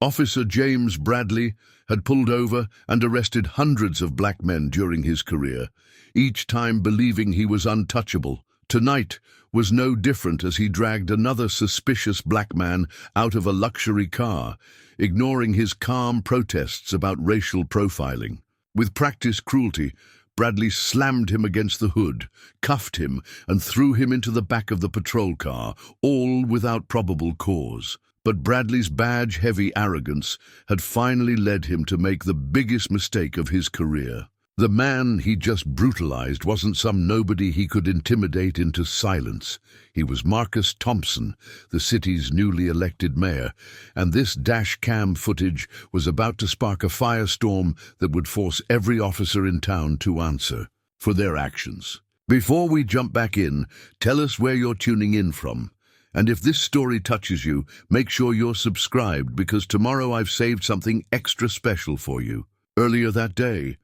Officer James Bradley had pulled over and arrested hundreds of black men during his career, each time believing he was untouchable. Tonight was no different as he dragged another suspicious black man out of a luxury car, ignoring his calm protests about racial profiling. With practiced cruelty, Bradley slammed him against the hood, cuffed him, and threw him into the back of the patrol car, all without probable cause. But Bradley's badge-heavy arrogance had finally led him to make the biggest mistake of his career. The man he just brutalized wasn't some nobody he could intimidate into silence. He was Marcus Thompson, the city's newly elected mayor, and this dash cam footage was about to spark a firestorm that would force every officer in town to answer for their actions. Before we jump back in, tell us where you're tuning in from. And if this story touches you, make sure you're subscribed, because tomorrow I've saved something extra special for you. Earlier that day,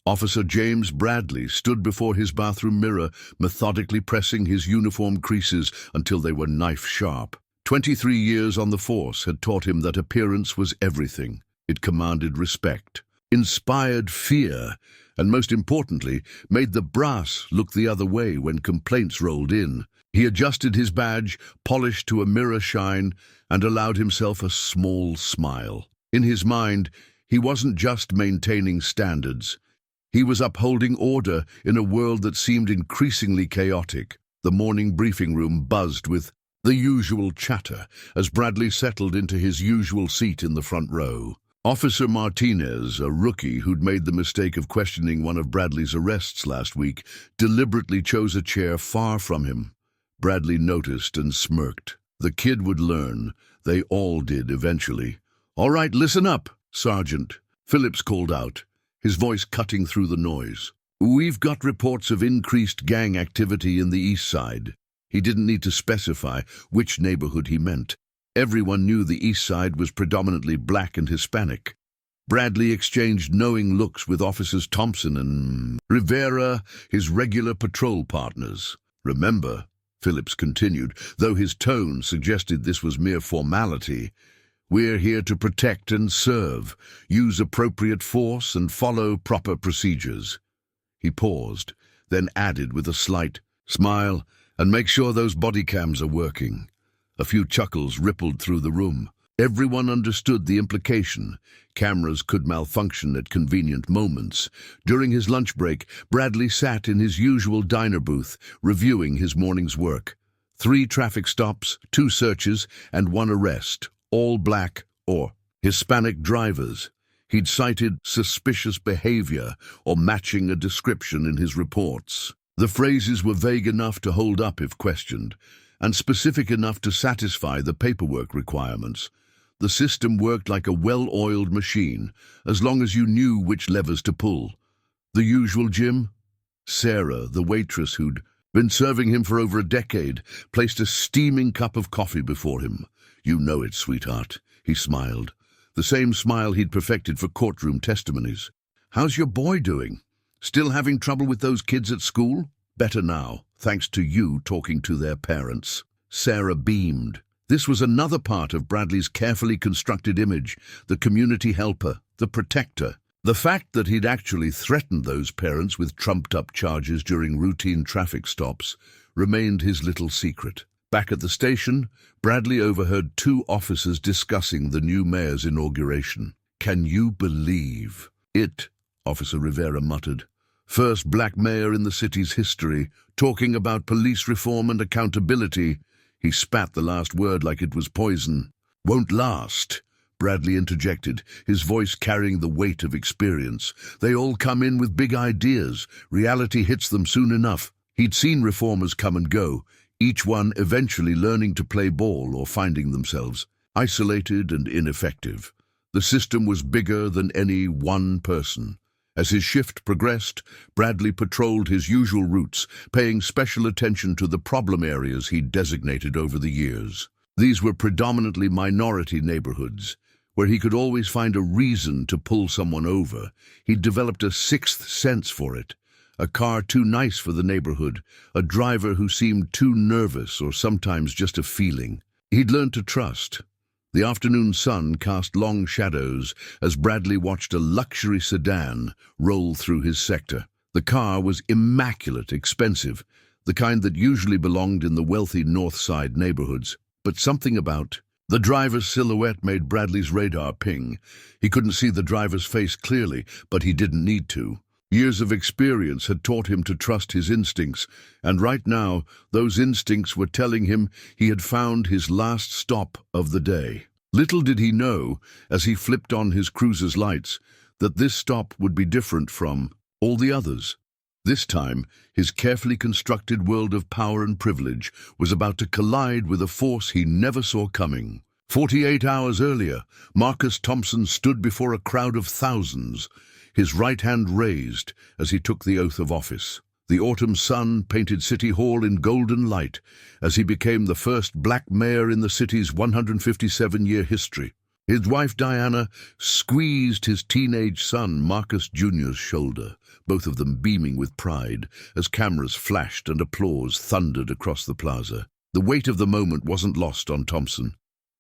Officer James Bradley stood before his bathroom mirror, methodically pressing his uniform creases until they were knife-sharp. 23 years on the force had taught him that appearance was everything. It commanded respect, inspired fear, and most importantly, made the brass look the other way when complaints rolled in. He adjusted his badge, polished to a mirror shine, and allowed himself a small smile. In his mind, he wasn't just maintaining standards. He was upholding order in a world that seemed increasingly chaotic. The morning briefing room buzzed with the usual chatter as Bradley settled into his usual seat in the front row. Officer Martinez, a rookie who'd made the mistake of questioning one of Bradley's arrests last week, deliberately chose a chair far from him. Bradley noticed and smirked. The kid would learn. They all did eventually. "All right, listen up, Sergeant," Phillips called out, his voice cutting through the noise. "We've got reports of increased gang activity in the east side." He didn't need to specify which neighborhood he meant. Everyone knew the east side was predominantly black and Hispanic. Bradley exchanged knowing looks with Officers Thompson and Rivera, his regular patrol partners. "Remember," Phillips continued, though his tone suggested this was mere formality, "we're here to protect and serve, use appropriate force and follow proper procedures." He paused, then added with a slight smile, "And make sure those body cams are working." A few chuckles rippled through the room. Everyone understood the implication. Cameras could malfunction at convenient moments. During his lunch break, Bradley sat in his usual diner booth, reviewing his morning's work. 3 traffic stops, 2 searches, and 1 arrest, all black or Hispanic drivers. He'd cited suspicious behavior or matching a description in his reports. The phrases were vague enough to hold up if questioned, and specific enough to satisfy the paperwork requirements. The system worked like a well-oiled machine, as long as you knew which levers to pull. The usual Jim? Sarah, the waitress who'd been serving him for over a decade, placed a steaming cup of coffee before him. "You know it, sweetheart," he smiled, the same smile he'd perfected for courtroom testimonies. "How's your boy doing? Still having trouble with those kids at school?" "Better now, thanks to you talking to their parents." Sarah beamed. This was another part of Bradley's carefully constructed image, the community helper, the protector. The fact that he'd actually threatened those parents with trumped-up charges during routine traffic stops remained his little secret. Back at the station, Bradley overheard 2 officers discussing the new mayor's inauguration. "Can you believe it?" Officer Rivera muttered. "First black mayor in the city's history, talking about police reform and accountability." He spat the last word like it was poison. "Won't last," Bradley interjected, his voice carrying the weight of experience. "They all come in with big ideas. Reality hits them soon enough." He'd seen reformers come and go, each one eventually learning to play ball or finding themselves isolated and ineffective. The system was bigger than any one person. As his shift progressed, Bradley patrolled his usual routes, paying special attention to the problem areas he'd designated over the years. These were predominantly minority neighborhoods, where he could always find a reason to pull someone over. He'd developed a 6th sense for it. A car too nice for the neighborhood, a driver who seemed too nervous, or sometimes just a feeling. He'd learned to trust. The afternoon sun cast long shadows as Bradley watched a luxury sedan roll through his sector. The car was immaculate, expensive, the kind that usually belonged in the wealthy North Side neighborhoods. But something about the driver's silhouette made Bradley's radar ping. He couldn't see the driver's face clearly, but he didn't need to. Years of experience had taught him to trust his instincts, and right now, those instincts were telling him he had found his last stop of the day. Little did he know, as he flipped on his cruiser's lights, that this stop would be different from all the others. This time, his carefully constructed world of power and privilege was about to collide with a force he never saw coming. 48 hours earlier, Marcus Thompson stood before a crowd of thousands, his right hand raised as he took the oath of office. The autumn sun painted City Hall in golden light as he became the first black mayor in the city's 157-year history. His wife Diana squeezed his teenage son Marcus Jr.'s shoulder, both of them beaming with pride as cameras flashed and applause thundered across the plaza. The weight of the moment wasn't lost on Thompson.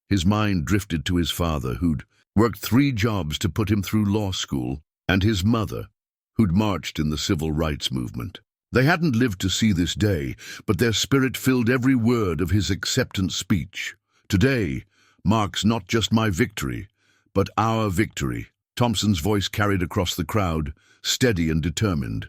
His mind drifted to his father, who'd worked 3 jobs to put him through law school, and his mother, who'd marched in the civil rights movement. They hadn't lived to see this day, but their spirit filled every word of his acceptance speech. Today marks not just my victory, but our victory. Thompson's voice carried across the crowd, steady and determined.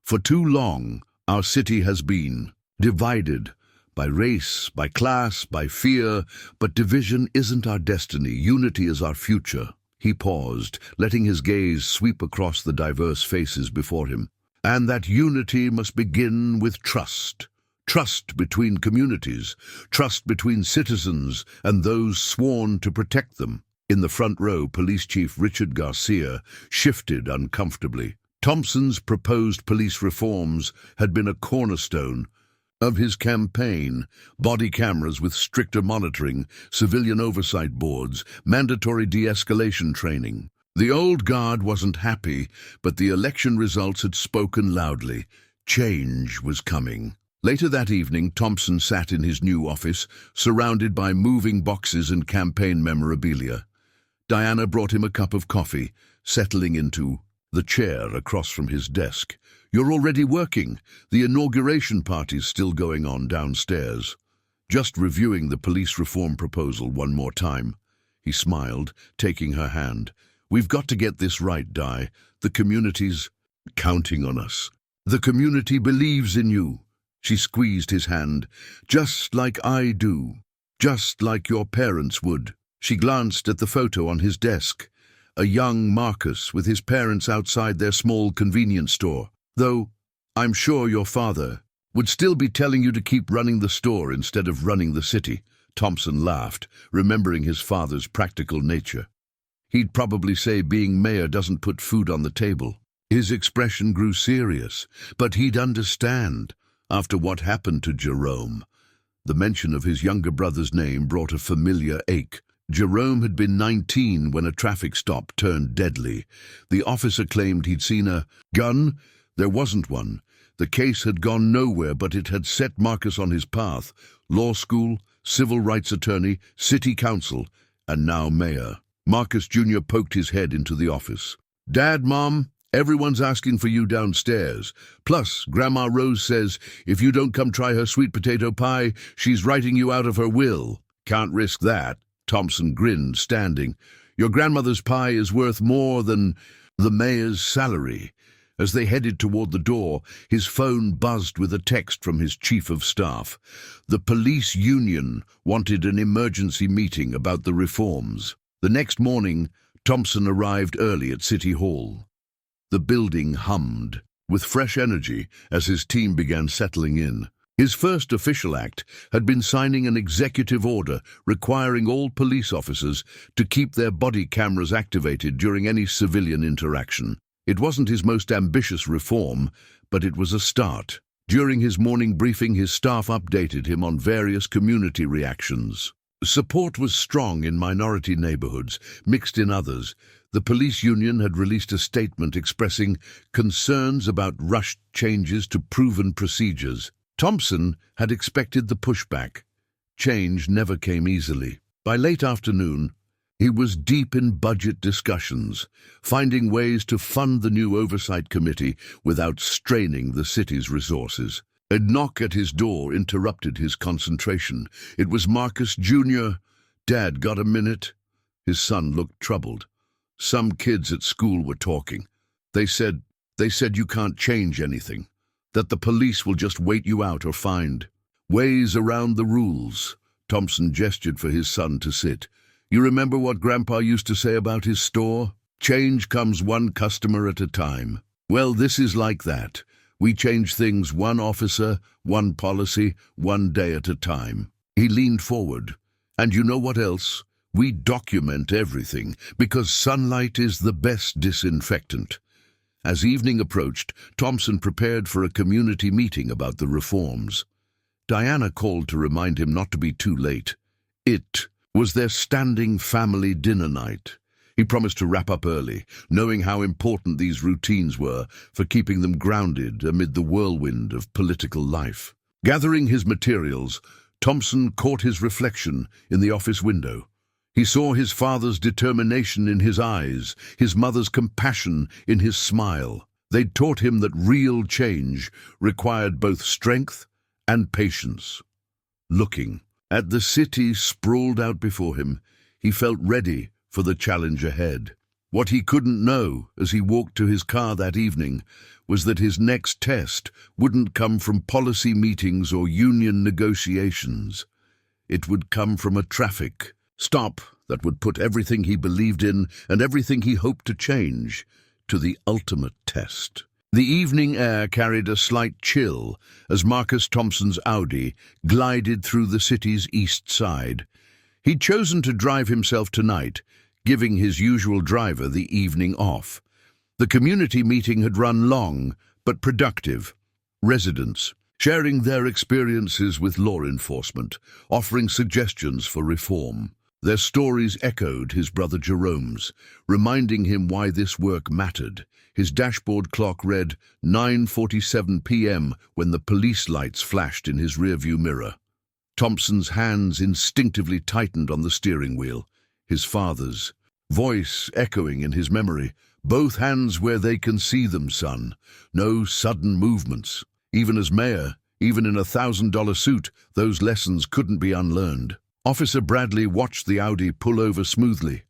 For too long, our city has been divided by race, by class, by fear, but division isn't our destiny. Unity is our future. He paused, letting his gaze sweep across the diverse faces before him. And that unity must begin with trust. Trust between communities, trust between citizens and those sworn to protect them. In the front row, Police Chief Richard Garcia shifted uncomfortably. Thompson's proposed police reforms had been a cornerstone of his campaign: body cameras with stricter monitoring, civilian oversight boards, mandatory de-escalation training. The old guard wasn't happy, but the election results had spoken loudly. Change was coming. Later that evening, Thompson sat in his new office, surrounded by moving boxes and campaign memorabilia. Diana brought him a cup of coffee, settling into the chair across from his desk. "You're already working. The inauguration party's still going on downstairs." "Just reviewing the police reform proposal one more time." He smiled, taking her hand. "We've got to get this right, Di. The community's counting on us. The community believes in you." She squeezed his hand. "Just like I do. Just like your parents would." She glanced at the photo on his desk. A young Marcus with his parents outside their small convenience store. "Though I'm sure your father would still be telling you to keep running the store instead of running the city." Thompson laughed, remembering his father's practical nature. "He'd probably say being mayor doesn't put food on the table." His expression grew serious, but he'd understand after what happened to Jerome. The mention of his younger brother's name brought a familiar ache. Jerome had been 19 when a traffic stop turned deadly. The officer claimed he'd seen a gun. There wasn't one. The case had gone nowhere, but it had set Marcus on his path. Law school, civil rights attorney, city council, and now mayor. Marcus Jr. poked his head into the office. "Dad, Mom, everyone's asking for you downstairs. Plus, Grandma Rose says if you don't come try her sweet potato pie, she's writing you out of her will." "Can't risk that." Thompson grinned, standing. "Your grandmother's pie is worth more than the mayor's salary." As they headed toward the door, his phone buzzed with a text from his chief of staff. The police union wanted an emergency meeting about the reforms. The next morning, Thompson arrived early at City Hall. The building hummed with fresh energy as his team began settling in. His first official act had been signing an executive order requiring all police officers to keep their body cameras activated during any civilian interaction. It wasn't his most ambitious reform, but it was a start. During his morning briefing, his staff updated him on various community reactions. Support was strong in minority neighborhoods, mixed in others. The police union had released a statement expressing concerns about rushed changes to proven procedures. Thompson had expected the pushback. Change never came easily. By late afternoon, he was deep in budget discussions, finding ways to fund the new oversight committee without straining the city's resources. A knock at his door interrupted his concentration. It was Marcus Jr. "Dad, got a minute?" His son looked troubled. "Some kids at school were talking. They said you can't change anything, that the police will just wait you out or find ways around the rules." Thompson gestured for his son to sit. "You remember what Grandpa used to say about his store? Change comes one customer at a time. Well, this is like that. We change things one officer, one policy, one day at a time." He leaned forward. "And you know what else? We document everything, because sunlight is the best disinfectant." As evening approached, Thompson prepared for a community meeting about the reforms. Diana called to remind him not to be too late. It was their standing family dinner night. He promised to wrap up early, knowing how important these routines were for keeping them grounded amid the whirlwind of political life. Gathering his materials, Thompson caught his reflection in the office window. He saw his father's determination in his eyes, his mother's compassion in his smile. They'd taught him that real change required both strength and patience. Looking at the city sprawled out before him, he felt ready for the challenge ahead. What he couldn't know as he walked to his car that evening was that his next test wouldn't come from policy meetings or union negotiations. It would come from a traffic stop that would put everything he believed in and everything he hoped to change to the ultimate test. The evening air carried a slight chill as Marcus Thompson's Audi glided through the city's east side. He'd chosen to drive himself tonight, giving his usual driver the evening off. The community meeting had run long, but productive. Residents sharing their experiences with law enforcement, offering suggestions for reform. Their stories echoed his brother Jerome's, reminding him why this work mattered. His dashboard clock read 9:47 p.m. when the police lights flashed in his rearview mirror. Thompson's hands instinctively tightened on the steering wheel, his father's voice echoing in his memory. "Both hands where they can see them, son. No sudden movements." Even as mayor, even in a $1,000 suit, those lessons couldn't be unlearned. Officer Bradley watched the Audi pull over smoothly.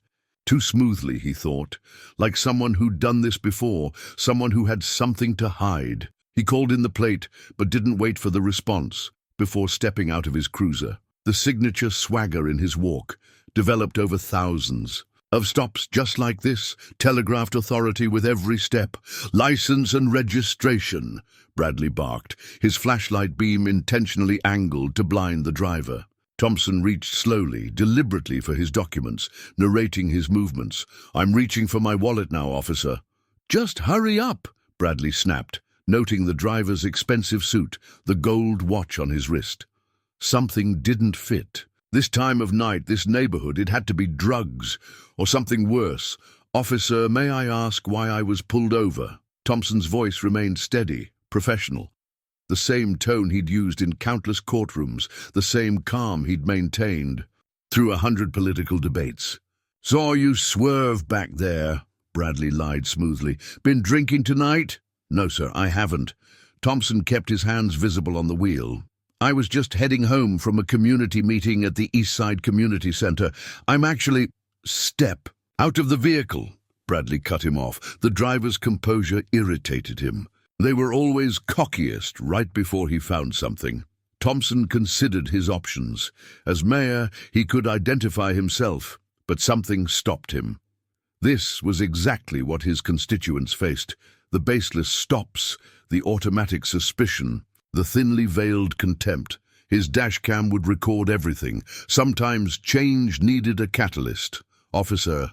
Too smoothly, he thought, like someone who'd done this before, someone who had something to hide. He called in the plate, but didn't wait for the response before stepping out of his cruiser. The signature swagger in his walk developed over thousands of stops just like this, telegraphed authority with every step. "License and registration," Bradley barked, his flashlight beam intentionally angled to blind the driver. Thompson reached slowly, deliberately for his documents, narrating his movements. "I'm reaching for my wallet now, officer." "Just hurry up," Bradley snapped, noting the driver's expensive suit, the gold watch on his wrist. Something didn't fit. This time of night, this neighborhood, it had to be drugs, or something worse. "Officer, may I ask why I was pulled over?" Thompson's voice remained steady, professional. The same tone he'd used in countless courtrooms, the same calm he'd maintained through 100 political debates. "Saw you swerve back there," Bradley lied smoothly. "Been drinking tonight?" "No, sir, I haven't." Thompson kept his hands visible on the wheel. "I was just heading home from a community meeting at the Eastside Community Center. I'm actually—" "Step out of the vehicle," Bradley cut him off. The driver's composure irritated him. They were always cockiest right before he found something. Thompson considered his options. As mayor, he could identify himself, but something stopped him. This was exactly what his constituents faced: the baseless stops, the automatic suspicion, the thinly veiled contempt. His dashcam would record everything. Sometimes change needed a catalyst. "Officer,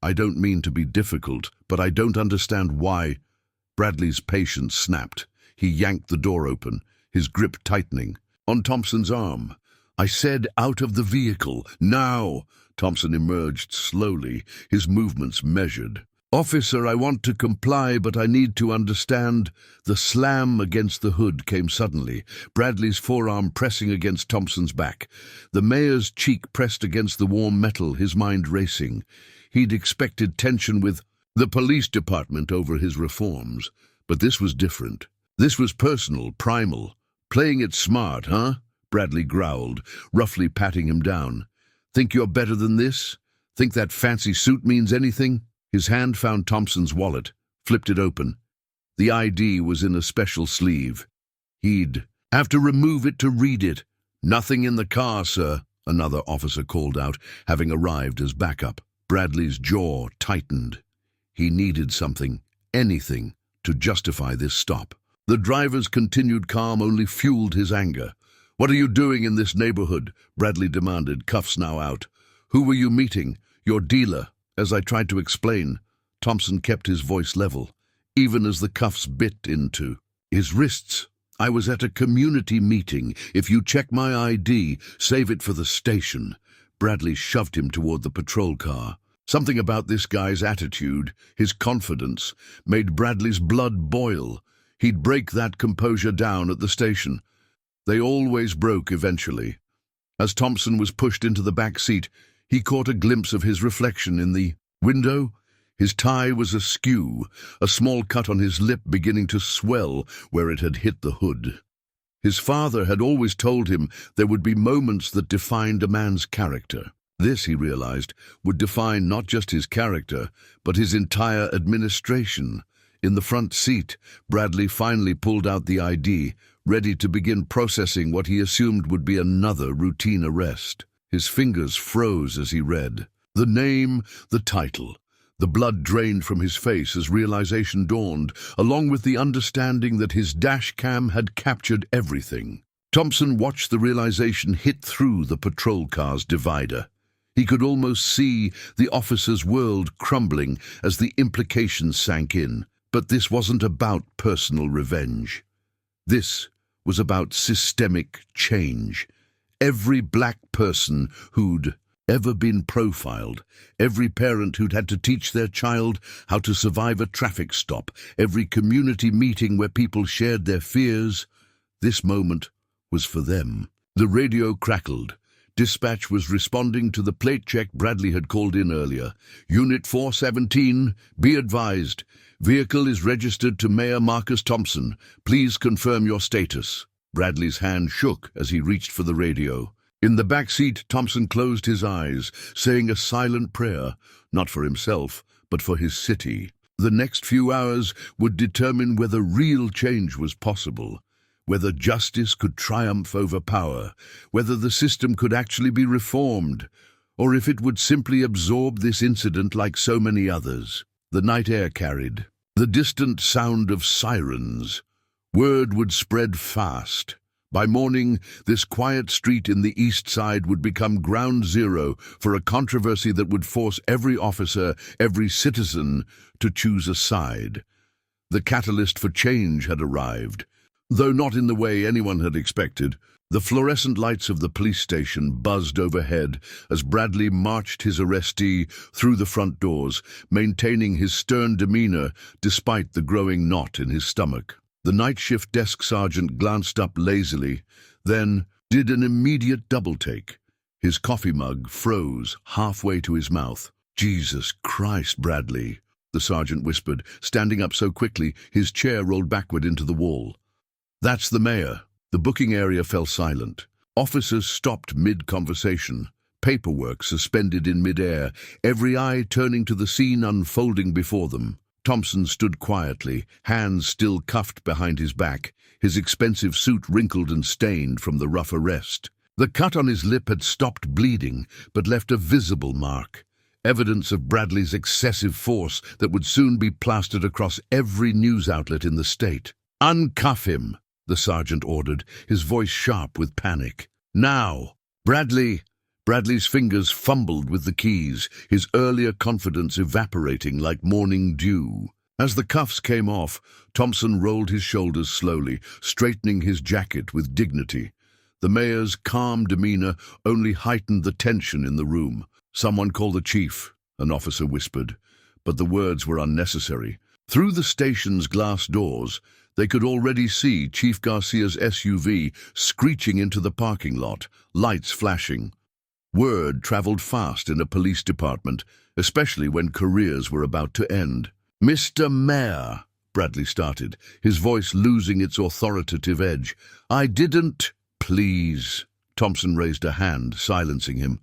I don't mean to be difficult, but I don't understand why—" Bradley's patience snapped. He yanked the door open, his grip tightening on Thompson's arm. "I said out of the vehicle, now!" Thompson emerged slowly, his movements measured. "Officer, I want to comply, but I need to understand." The slam against the hood came suddenly, Bradley's forearm pressing against Thompson's back. The mayor's cheek pressed against the warm metal, his mind racing. He'd expected tension with the police department over his reforms, but this was different. This was personal, primal. "Playing it smart, huh?" Bradley growled, roughly patting him down. "Think you're better than this? Think that fancy suit means anything?" His hand found Thompson's wallet, flipped it open. The ID was in a special sleeve. He'd have to remove it to read it. "Nothing in the car, sir," another officer called out, having arrived as backup. Bradley's jaw tightened. He needed something, anything, to justify this stop. The driver's continued calm only fueled his anger. "What are you doing in this neighborhood?" Bradley demanded, cuffs now out. "Who were you meeting? Your dealer?" As I tried to explain, Thompson kept his voice level, even as the cuffs bit into his wrists. "I was at a community meeting. If you check my ID, save it for the station." Bradley shoved him toward the patrol car. Something about this guy's attitude, his confidence, made Bradley's blood boil. He'd break that composure down at the station. They always broke eventually. As Thompson was pushed into the back seat, he caught a glimpse of his reflection in the window. His tie was askew, a small cut on his lip beginning to swell where it had hit the hood. His father had always told him there would be moments that defined a man's character. This, he realized, would define not just his character, but his entire administration. In the front seat, Bradley finally pulled out the ID, ready to begin processing what he assumed would be another routine arrest. His fingers froze as he read. The name, the title. The blood drained from his face as realization dawned, along with the understanding that his dash cam had captured everything. Thompson watched the realization hit through the patrol car's divider. He could almost see the officer's world crumbling as the implications sank in. But this wasn't about personal revenge. This was about systemic change. Every black person who'd ever been profiled, every parent who'd had to teach their child how to survive a traffic stop, every community meeting where people shared their fears, this moment was for them. The radio crackled. Dispatch was responding to the plate check Bradley had called in earlier. "Unit 417, be advised. Vehicle is registered to Mayor Marcus Thompson. Please confirm your status." Bradley's hand shook as he reached for the radio. In the back seat, Thompson closed his eyes, saying a silent prayer, not for himself, but for his city. The next few hours would determine whether real change was possible, whether justice could triumph over power, whether the system could actually be reformed, or if it would simply absorb this incident like so many others. The night air carried the distant sound of sirens. Word would spread fast. By morning, this quiet street in the east side would become ground zero for a controversy that would force every officer, every citizen, to choose a side. The catalyst for change had arrived, though not in the way anyone had expected. The fluorescent lights of the police station buzzed overhead as Bradley marched his arrestee through the front doors, maintaining his stern demeanor despite the growing knot in his stomach. The night shift desk sergeant glanced up lazily, then did an immediate double-take. His coffee mug froze halfway to his mouth. "Jesus Christ, Bradley," the sergeant whispered, standing up so quickly his chair rolled backward into the wall. "That's the mayor." The booking area fell silent. Officers stopped mid-conversation, paperwork suspended in mid-air, every eye turning to the scene unfolding before them. Thompson stood quietly, hands still cuffed behind his back, his expensive suit wrinkled and stained from the rough arrest. The cut on his lip had stopped bleeding, but left a visible mark, evidence of Bradley's excessive force that would soon be plastered across every news outlet in the state. "Uncuff him," the sergeant ordered, his voice sharp with panic. "Now!" Bradley's fingers fumbled with the keys, his earlier confidence evaporating like morning dew. As the cuffs came off, Thompson rolled his shoulders slowly, straightening his jacket with dignity. The mayor's calm demeanor only heightened the tension in the room. "Someone call the chief," an officer whispered. but the words were unnecessary. Through the station's glass doors, they could already see Chief Garcia's SUV screeching into the parking lot, lights flashing. Word traveled fast in a police department, especially when careers were about to end. "Mr. Mayor," Bradley started, his voice losing its authoritative edge. "I didn't—" "Please." Thompson raised a hand, silencing him.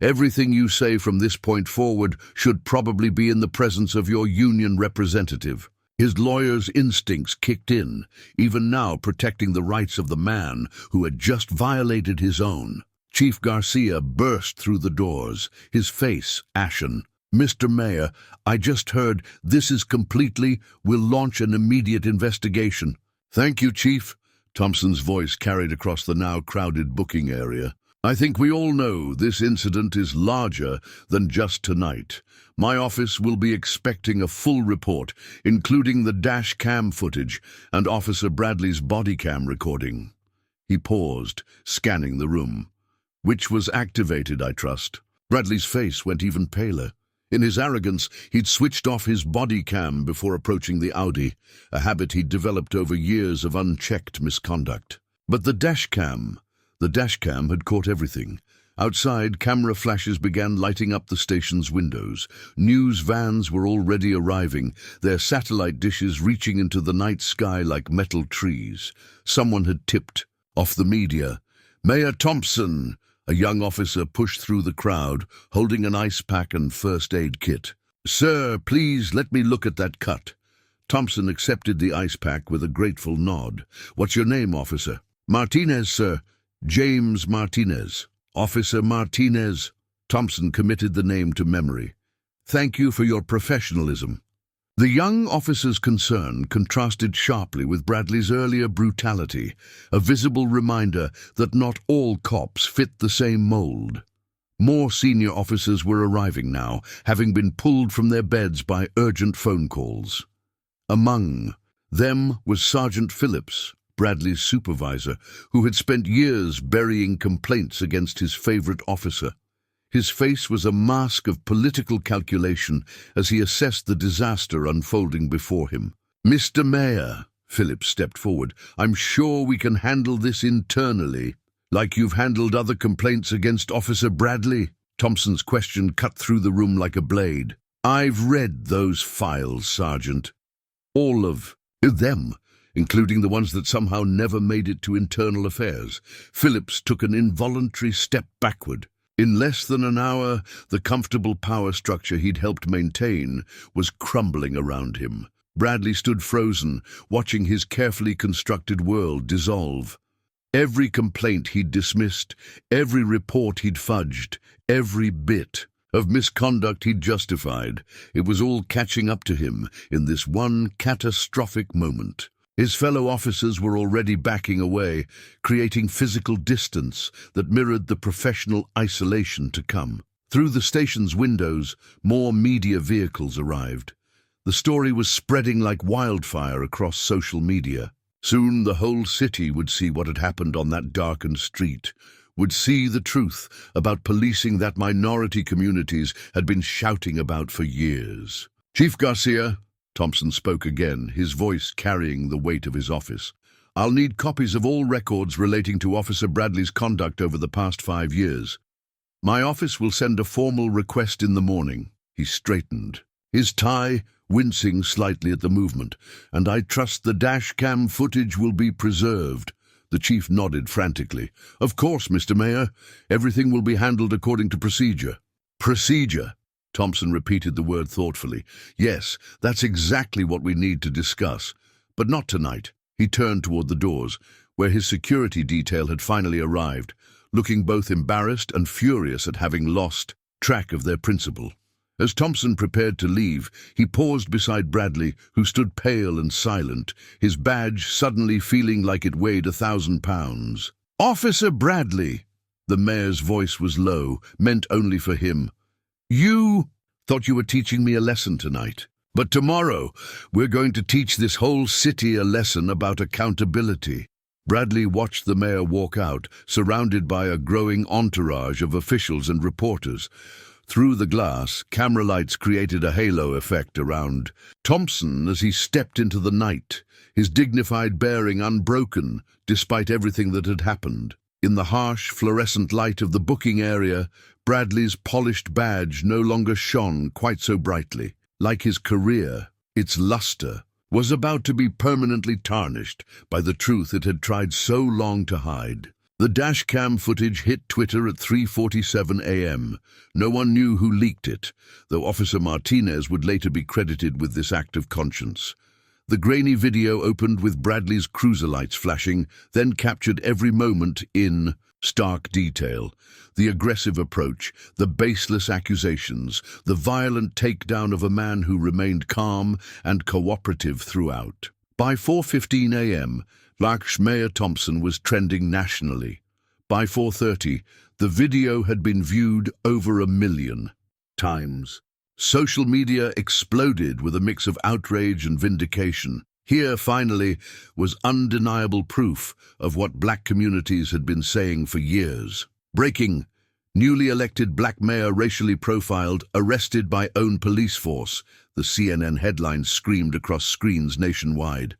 "Everything you say from this point forward should probably be in the presence of your union representative." His lawyer's instincts kicked in, even now protecting the rights of the man who had just violated his own. Chief Garcia burst through the doors, his face ashen. "Mr. Mayor, I just heard this is completely. We'll launch an immediate investigation." "Thank you, Chief." Thompson's voice carried across the now crowded booking area. "I think we all know this incident is larger than just tonight. My office will be expecting a full report, including the dash cam footage and Officer Bradley's body cam recording." He paused, scanning the room. "Which was activated, I trust." Bradley's face went even paler. In his arrogance, he'd switched off his body cam before approaching the Audi, a habit he'd developed over years of unchecked misconduct. But the dash cam had caught everything. Outside, camera flashes began lighting up the station's windows. News vans were already arriving, their satellite dishes reaching into the night sky like metal trees. Someone had tipped off the media. "Mayor Thompson!" A young officer pushed through the crowd, holding an ice pack and first aid kit. "Sir, please let me look at that cut." Thompson accepted the ice pack with a grateful nod. "What's your name, officer?" "Martinez, sir. James Martinez." "Officer Martinez." Thompson committed the name to memory. "Thank you for your professionalism." The young officer's concern contrasted sharply with Bradley's earlier brutality, a visible reminder that not all cops fit the same mold. More senior officers were arriving now, having been pulled from their beds by urgent phone calls. Among them was Sergeant Phillips, Bradley's supervisor, who had spent years burying complaints against his favorite officer. His face was a mask of political calculation as he assessed the disaster unfolding before him. "Mr. Mayor," Phillips stepped forward, "I'm sure we can handle this internally, like you've handled other complaints against Officer Bradley." Thompson's question cut through the room like a blade. "I've read those files, Sergeant. All of them, including the ones that somehow never made it to internal affairs." Phillips took an involuntary step backward. In less than an hour, the comfortable power structure he'd helped maintain was crumbling around him. Bradley stood frozen, watching his carefully constructed world dissolve. Every complaint he'd dismissed, every report he'd fudged, every bit of misconduct he'd justified, it was all catching up to him in this one catastrophic moment. His fellow officers were already backing away, creating physical distance that mirrored the professional isolation to come. Through the station's windows, more media vehicles arrived. The story was spreading like wildfire across social media. Soon the whole city would see what had happened on that darkened street, would see the truth about policing that minority communities had been shouting about for years. "Chief Garcia," Thompson spoke again, his voice carrying the weight of his office, "I'll need copies of all records relating to Officer Bradley's conduct over the past 5 years. My office will send a formal request in the morning." He straightened, his tie wincing slightly at the movement. "And I trust the dash cam footage will be preserved." The chief nodded frantically. "Of course, Mr. Mayor. Everything will be handled according to procedure." "Procedure?" Thompson repeated the word thoughtfully. "Yes, that's exactly what we need to discuss. But not tonight." He turned toward the doors, where his security detail had finally arrived, looking both embarrassed and furious at having lost track of their principal. As Thompson prepared to leave, he paused beside Bradley, who stood pale and silent, his badge suddenly feeling like it weighed 1,000 pounds. "Officer Bradley!" The mayor's voice was low, meant only for him. "You thought you were teaching me a lesson tonight. But tomorrow, we're going to teach this whole city a lesson about accountability." Bradley watched the mayor walk out, surrounded by a growing entourage of officials and reporters. Through the glass, camera lights created a halo effect around Thompson as he stepped into the night, his dignified bearing unbroken despite everything that had happened. In the harsh, fluorescent light of the booking area, Bradley's polished badge no longer shone quite so brightly. Like his career, its luster was about to be permanently tarnished by the truth it had tried so long to hide. The dashcam footage hit Twitter at 3:47 a.m. No one knew who leaked it, though Officer Martinez would later be credited with this act of conscience. The grainy video opened with Bradley's cruiser lights flashing, then captured every moment in stark detail. The aggressive approach, the baseless accusations, the violent takedown of a man who remained calm and cooperative throughout. By 4:15 a.m., Marcus Thompson was trending nationally. By 4:30, the video had been viewed over 1 million times. Social media exploded with a mix of outrage and vindication. Here, finally, was undeniable proof of what black communities had been saying for years. Breaking: newly elected black mayor racially profiled, arrested by own police force, the CNN headlines screamed across screens nationwide.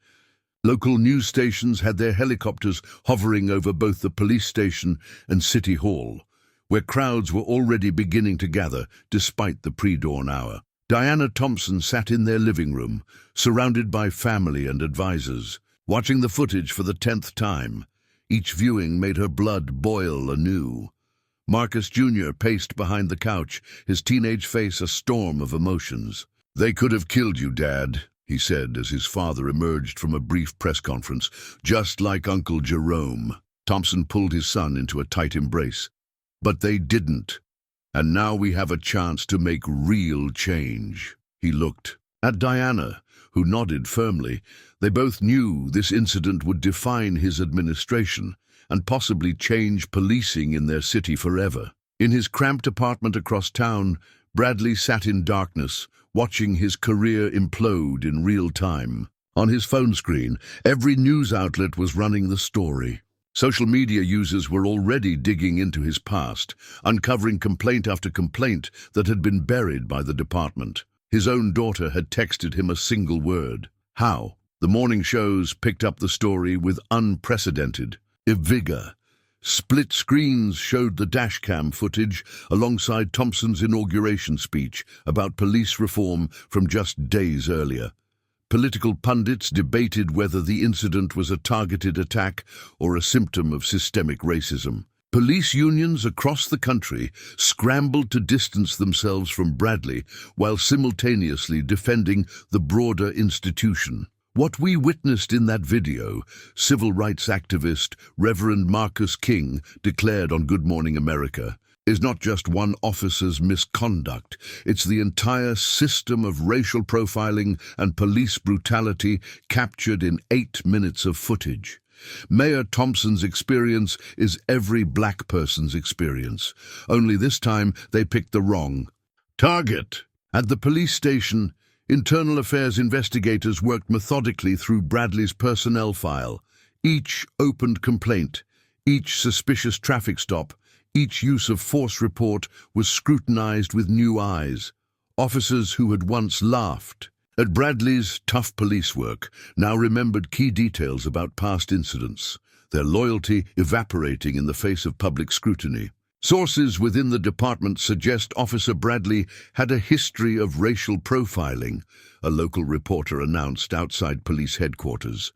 Local news stations had their helicopters hovering over both the police station and City Hall, where crowds were already beginning to gather despite the pre-dawn hour. Diana Thompson sat in their living room, surrounded by family and advisors, watching the footage for the 10th time. Each viewing made her blood boil anew. Marcus Jr. paced behind the couch, his teenage face a storm of emotions. "They could have killed you, Dad," he said as his father emerged from a brief press conference, "just like Uncle Jerome." Thompson pulled his son into a tight embrace. "But they didn't. And now we have a chance to make real change." He looked at Diana, who nodded firmly. They both knew this incident would define his administration and possibly change policing in their city forever. In his cramped apartment across town, Bradley sat in darkness, watching his career implode in real time. On his phone screen, every news outlet was running the story. Social media users were already digging into his past, uncovering complaint after complaint that had been buried by the department. His own daughter had texted him a single word: "How?" The morning shows picked up the story with unprecedented vigor. Split screens showed the dashcam footage alongside Thompson's inauguration speech about police reform from just days earlier. Political pundits debated whether the incident was a targeted attack or a symptom of systemic racism. Police unions across the country scrambled to distance themselves from Bradley while simultaneously defending the broader institution. What we witnessed in that video, civil rights activist Reverend Marcus King declared on Good Morning America, is not just one officer's misconduct. It's the entire system of racial profiling and police brutality captured in 8 minutes of footage. Mayor Thompson's experience is every black person's experience. Only this time they picked the wrong target. At the police station, Internal Affairs investigators worked methodically through Bradley's personnel file. Each opened complaint, each suspicious traffic stop, each use of force report was scrutinized with new eyes. Officers who had once laughed at Bradley's tough police work now remembered key details about past incidents, their loyalty evaporating in the face of public scrutiny. Sources within the department suggest Officer Bradley had a history of racial profiling, a local reporter announced outside police headquarters.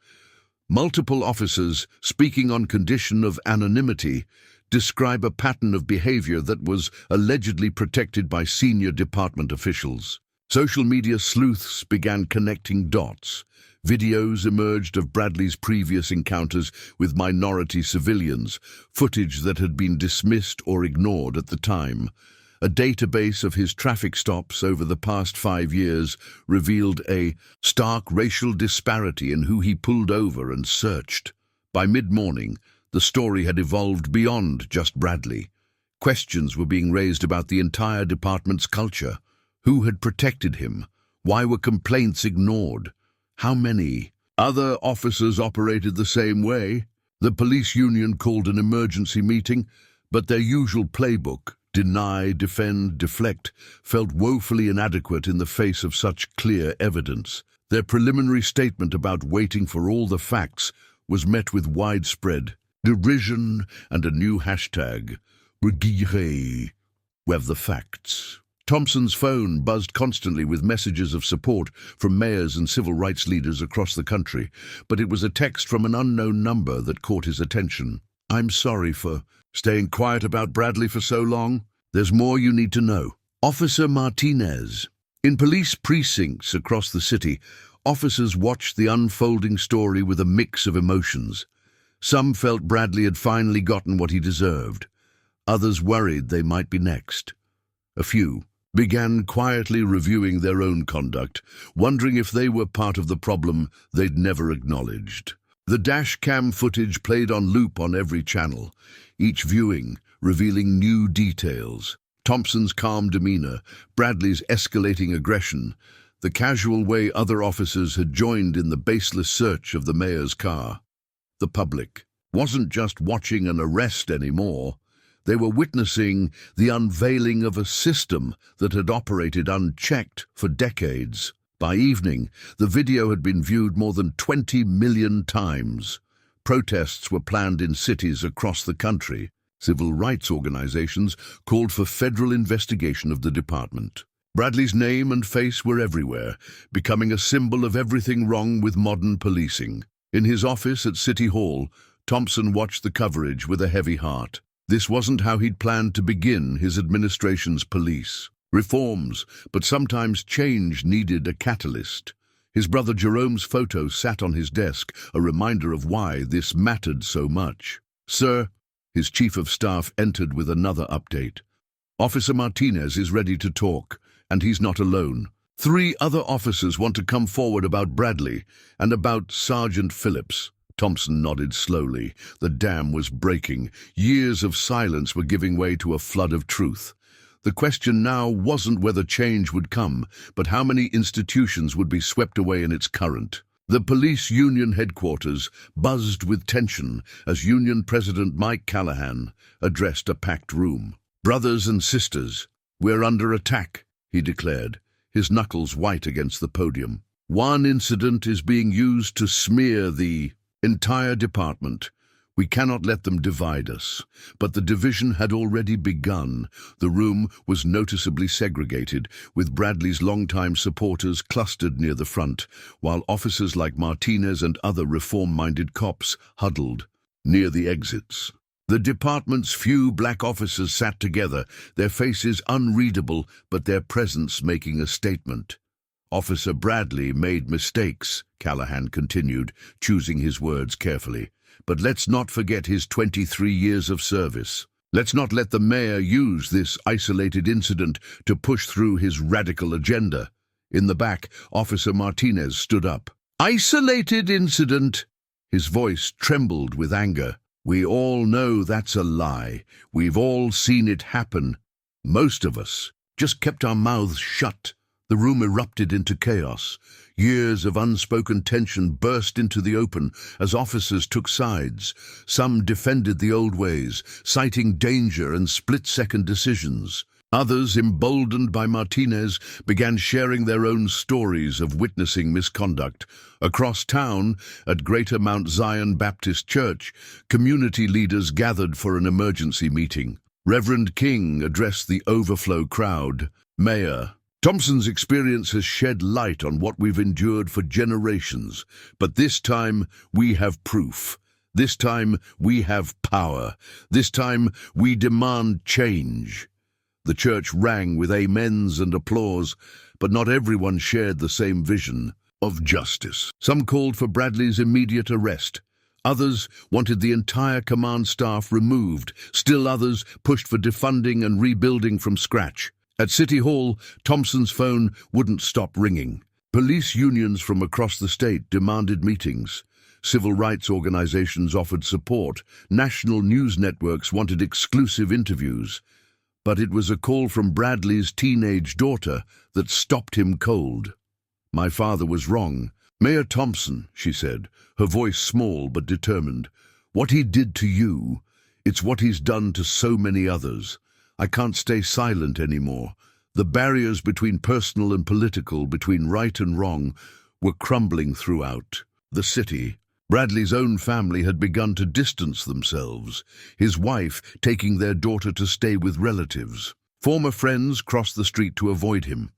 Multiple officers, speaking on condition of anonymity, describe a pattern of behavior that was allegedly protected by senior department officials. Social media sleuths began connecting dots. Videos emerged of Bradley's previous encounters with minority civilians, footage that had been dismissed or ignored at the time. A database of his traffic stops over the past 5 years revealed a stark racial disparity in who he pulled over and searched. By mid-morning, the story had evolved beyond just Bradley. Questions were being raised about the entire department's culture. Who had protected him? Why were complaints ignored? How many other officers operated the same way? The police union called an emergency meeting, but their usual playbook deny, defend, deflect, felt woefully inadequate in the face of such clear evidence. Their preliminary statement about waiting for all the facts was met with widespread derision and a new hashtag, Regire, with the facts. Thompson's phone buzzed constantly with messages of support from mayors and civil rights leaders across the country, but it was a text from an unknown number that caught his attention. "I'm sorry for staying quiet about Bradley for so long. There's more you need to know. Officer Martinez." In police precincts across the city, officers watched the unfolding story with a mix of emotions. Some felt Bradley had finally gotten what he deserved. Others worried they might be next. A few began quietly reviewing their own conduct, wondering if they were part of the problem they'd never acknowledged. The dash cam footage played on loop on every channel, each viewing revealing new details. Thompson's calm demeanor, Bradley's escalating aggression, the casual way other officers had joined in the baseless search of the mayor's car. The public wasn't just watching an arrest anymore. They were witnessing the unveiling of a system that had operated unchecked for decades. By evening, the video had been viewed more than 20 million times. Protests were planned in cities across the country. Civil rights organizations called for federal investigation of the department. Bradley's name and face were everywhere, becoming a symbol of everything wrong with modern policing. In his office at City Hall, Thompson watched the coverage with a heavy heart. This wasn't how he'd planned to begin his administration's police. Reforms, but sometimes change needed a catalyst. His brother Jerome's photo sat on his desk, a reminder of why this mattered so much. "Sir," his chief of staff entered with another update. "Officer Martinez is ready to talk, and he's not alone. 3 other officers want to come forward about Bradley and about Sergeant Phillips." Thompson nodded slowly. The dam was breaking. Years of silence were giving way to a flood of truth. The question now wasn't whether change would come, but how many institutions would be swept away in its current. The police union headquarters buzzed with tension as Union President Mike Callahan addressed a packed room. "Brothers and sisters, we're under attack," he declared, his knuckles white against the podium. "One incident is being used to smear the entire department. We cannot let them divide us." But the division had already begun. The room was noticeably segregated, with Bradley's longtime supporters clustered near the front, while officers like Martinez and other reform-minded cops huddled near the exits. The department's few black officers sat together, their faces unreadable, but their presence making a statement. "Officer Bradley made mistakes," Callahan continued, choosing his words carefully. "But let's not forget his 23 years of service. Let's not let the mayor use this isolated incident to push through his radical agenda." In the back, Officer Martinez stood up. "Isolated incident?" His voice trembled with anger. "We all know that's a lie. We've all seen it happen. Most of us just kept our mouths shut." The room erupted into chaos. Years of unspoken tension burst into the open as officers took sides. Some defended the old ways, citing danger and split-second decisions. Others, emboldened by Martinez, began sharing their own stories of witnessing misconduct. Across town, at Greater Mount Zion Baptist Church, community leaders gathered for an emergency meeting. Reverend King addressed the overflow crowd. "Mayor, Thompson's experience has shed light on what we've endured for generations, but this time we have proof. This time we have power. This time we demand change." The church rang with amens and applause, but not everyone shared the same vision of justice. Some called for Bradley's immediate arrest. Others wanted the entire command staff removed. Still others pushed for defunding and rebuilding from scratch. At City Hall, Thompson's phone wouldn't stop ringing. Police unions from across the state demanded meetings. Civil rights organizations offered support. National news networks wanted exclusive interviews. But it was a call from Bradley's teenage daughter that stopped him cold. "My father was wrong. Mayor Thompson," she said, her voice small but determined. "What he did to you, it's what he's done to so many others. I can't stay silent anymore. The barriers between personal and political, between right and wrong, were crumbling throughout the city. Bradley's own family had begun to distance themselves, his wife taking their daughter to stay with relatives. Former friends crossed the street to avoid him.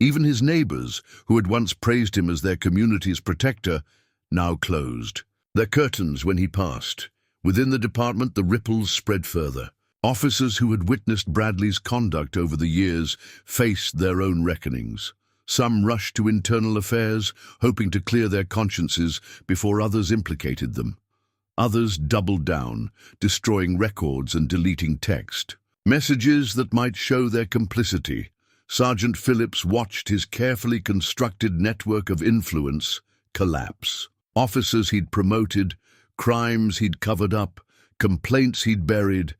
Even his neighbors, who had once praised him as their community's protector, now closed their curtains when he passed. Within the department, the ripples spread further. Officers who had witnessed Bradley's conduct over the years faced their own reckonings. Some rushed to internal affairs, hoping to clear their consciences before others implicated them. Others doubled down, destroying records and deleting text. Messages that might show their complicity. Sergeant Phillips watched his carefully constructed network of influence collapse. Officers he'd promoted, crimes he'd covered up, complaints he'd buried,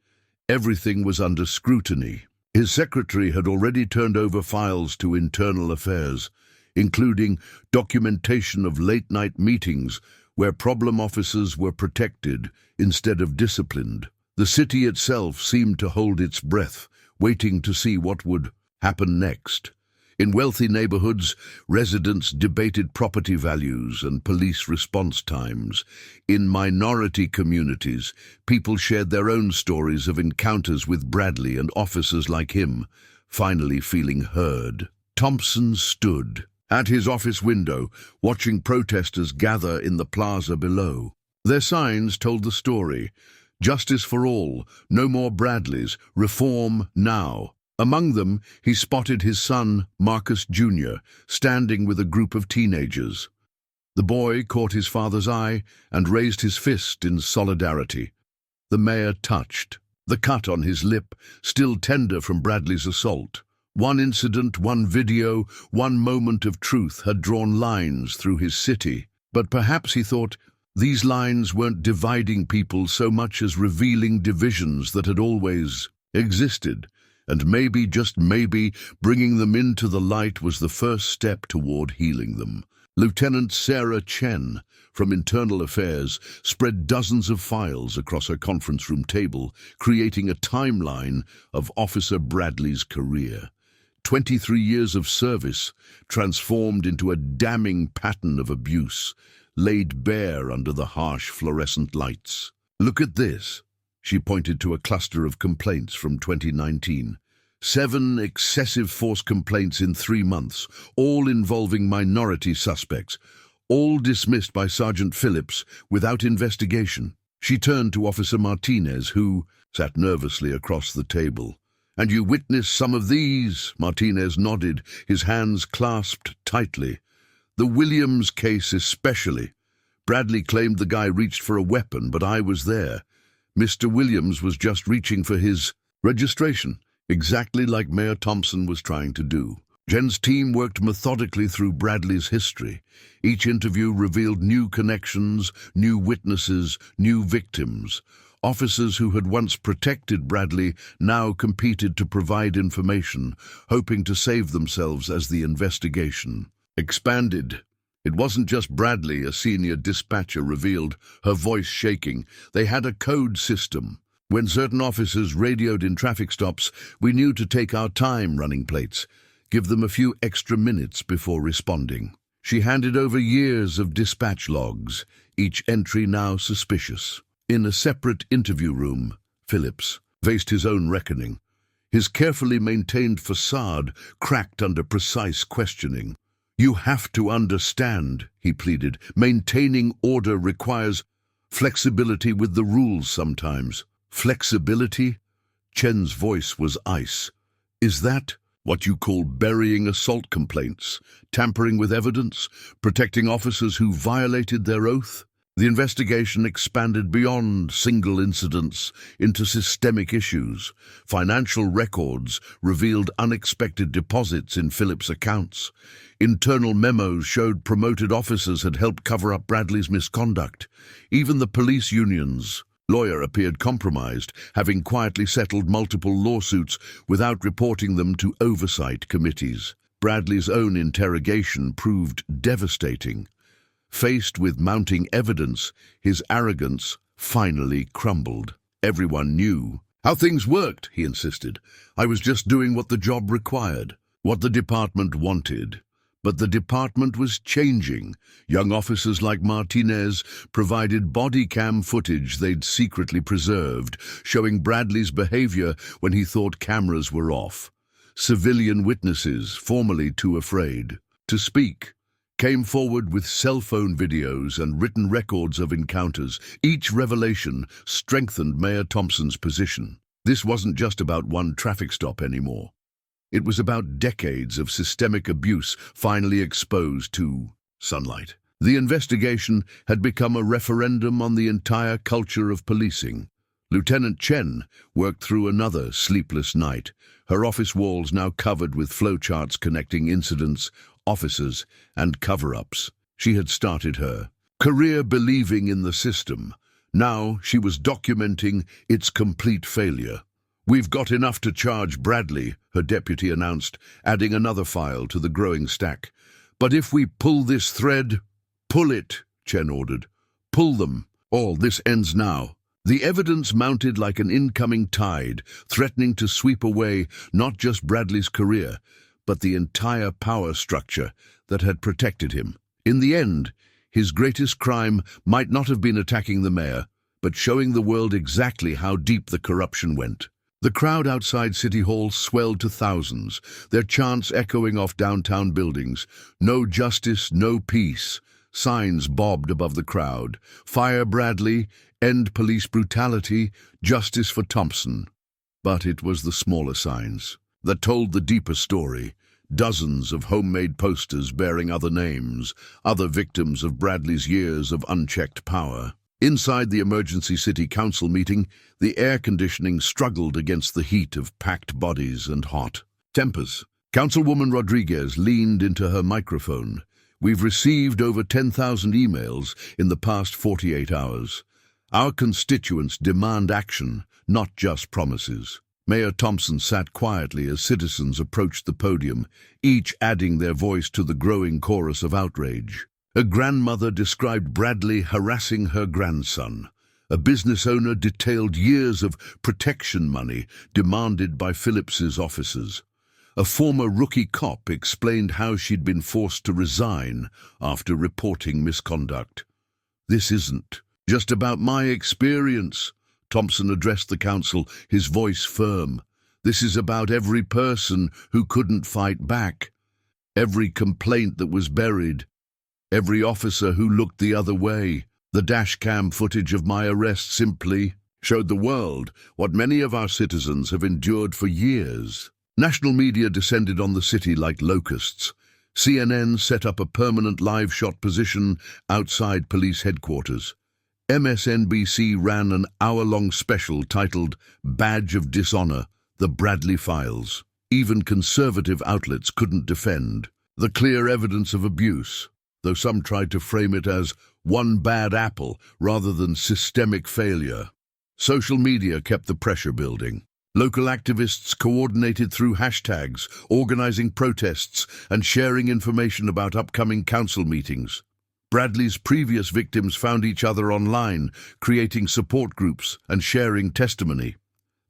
everything was under scrutiny. His secretary had already turned over files to internal affairs, including documentation of late-night meetings where problem officers were protected instead of disciplined. The city itself seemed to hold its breath, waiting to see what would happen next. In wealthy neighborhoods, residents debated property values and police response times. In minority communities, people shared their own stories of encounters with Bradley and officers like him, finally feeling heard. Thompson stood at his office window, watching protesters gather in the plaza below. Their signs told the story. Justice for all, no more Bradleys, reform now. Among them, he spotted his son, Marcus Jr., standing with a group of teenagers. The boy caught his father's eye and raised his fist in solidarity. The mayor touched, the cut on his lip still tender from Bradley's assault. One incident, one video, one moment of truth had drawn lines through his city. But perhaps, he thought, these lines weren't dividing people so much as revealing divisions that had always existed. And maybe, just maybe, bringing them into the light was the first step toward healing them. Lieutenant Sarah Chen, from Internal Affairs, spread dozens of files across her conference room table, creating a timeline of Officer Bradley's career. 23 years of service, transformed into a damning pattern of abuse, laid bare under the harsh fluorescent lights. Look at this. She pointed to a cluster of complaints from 2019. 7 excessive force complaints in 3 months, all involving minority suspects, all dismissed by Sergeant Phillips without investigation. She turned to Officer Martinez, who sat nervously across the table. "And you witnessed some of these?" Martinez nodded, his hands clasped tightly. "The Williams case especially. Bradley claimed the guy reached for a weapon, but I was there. Mr. Williams was just reaching for his registration, exactly like Mayor Thompson was trying to do." Jen's team worked methodically through Bradley's history. Each interview revealed new connections, new witnesses, new victims. Officers who had once protected Bradley now competed to provide information, hoping to save themselves as the investigation expanded. It wasn't just Bradley, a senior dispatcher revealed, her voice shaking. They had a code system. When certain officers radioed in traffic stops, we knew to take our time running plates, give them a few extra minutes before responding. She handed over years of dispatch logs, each entry now suspicious. In a separate interview room, Phillips faced his own reckoning. His carefully maintained facade cracked under precise questioning. "You have to understand," he pleaded, "maintaining order requires flexibility with the rules sometimes." "Flexibility?" Chen's voice was ice. "Is that what you call burying assault complaints, tampering with evidence, protecting officers who violated their oath?" The investigation expanded beyond single incidents into systemic issues. Financial records revealed unexpected deposits in Phillips' accounts. Internal memos showed promoted officers had helped cover up Bradley's misconduct. Even the police union's lawyer appeared compromised, having quietly settled multiple lawsuits without reporting them to oversight committees. Bradley's own interrogation proved devastating. Faced with mounting evidence, his arrogance finally crumbled. Everyone knew How things worked, he insisted. I was just doing what the job required, what the department wanted. But the department was changing. Young officers like Martinez provided body cam footage they'd secretly preserved, showing Bradley's behavior when he thought cameras were off. Civilian witnesses, formerly too afraid to speak, came forward with cell phone videos and written records of encounters. Each revelation strengthened Mayor Thompson's position. This wasn't just about one traffic stop anymore. It was about decades of systemic abuse finally exposed to sunlight. The investigation had become a referendum on the entire culture of policing. Lieutenant Chen worked through another sleepless night, her office walls now covered with flowcharts connecting incidents, officers, and cover-ups. She had started her career believing in the system. Now she was documenting its complete failure. "We've got enough to charge Bradley," her deputy announced, adding another file to the growing stack. "But if we pull this thread—" "Pull it," Chen ordered. "Pull them. All this ends now." The evidence mounted like an incoming tide, threatening to sweep away not just Bradley's career, but the entire power structure that had protected him. In the end, his greatest crime might not have been attacking the mayor, but showing the world exactly how deep the corruption went. The crowd outside City Hall swelled to thousands, their chants echoing off downtown buildings. "No justice, no peace." Signs bobbed above the crowd. "Fire Bradley, end police brutality, justice for Thompson." But it was the smaller signs that told the deeper story. Dozens of homemade posters bearing other names, other victims of Bradley's years of unchecked power. Inside the emergency city council meeting, the air conditioning struggled against the heat of packed bodies and hot tempers. Councilwoman Rodriguez leaned into her microphone. "We've received over 10,000 emails in the past 48 hours. Our constituents demand action, not just promises." Mayor Thompson sat quietly as citizens approached the podium, each adding their voice to the growing chorus of outrage. A grandmother described Bradley harassing her grandson. A business owner detailed years of protection money demanded by Phillips's officers. A former rookie cop explained how she'd been forced to resign after reporting misconduct. "This isn't just about my experience," Thompson addressed the council, his voice firm. "This is about every person who couldn't fight back, every complaint that was buried, every officer who looked the other way. The dashcam footage of my arrest simply showed the world what many of our citizens have endured for years." National media descended on the city like locusts. CNN set up a permanent live-shot position outside police headquarters. MSNBC ran an hour-long special titled "Badge of Dishonor, The Bradley Files." Even conservative outlets couldn't defend the clear evidence of abuse, though some tried to frame it as one bad apple rather than systemic failure. Social media kept the pressure building. Local activists coordinated through hashtags, organizing protests and sharing information about upcoming council meetings. Bradley's previous victims found each other online, creating support groups and sharing testimony.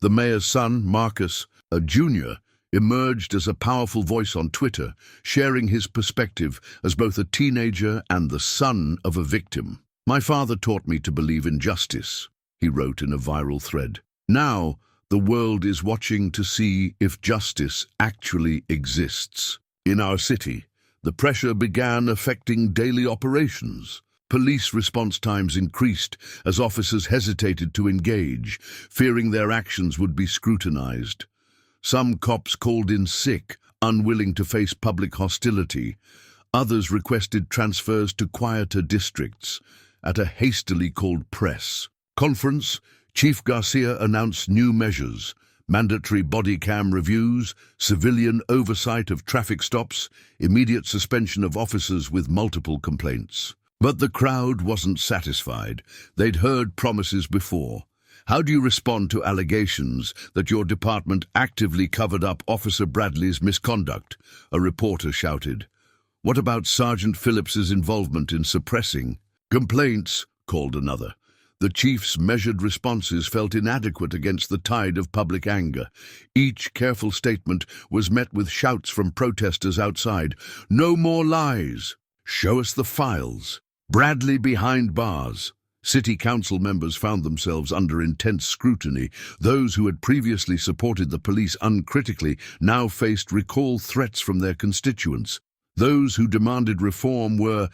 The mayor's son, Marcus, a junior, emerged as a powerful voice on Twitter, sharing his perspective as both a teenager and the son of a victim. "My father taught me to believe in justice," he wrote in a viral thread. "Now, the world is watching to see if justice actually exists." In our city, the pressure began affecting daily operations. Police response times increased as officers hesitated to engage, fearing their actions would be scrutinized. Some cops called in sick, unwilling to face public hostility. Others requested transfers to quieter districts. At a hastily called press conference, Chief Garcia announced new measures: mandatory body cam reviews, civilian oversight of traffic stops, immediate suspension of officers with multiple complaints. But the crowd wasn't satisfied. They'd heard promises before. "How do you respond to allegations that your department actively covered up Officer Bradley's misconduct?" a reporter shouted. "What about Sergeant Phillips's involvement in suppressing complaints?" called another. The chief's measured responses felt inadequate against the tide of public anger. Each careful statement was met with shouts from protesters outside. "No more lies! Show us the files!" Bradley behind bars. City council members found themselves under intense scrutiny. Those who had previously supported the police uncritically now faced recall threats from their constituents. Those who demanded reform were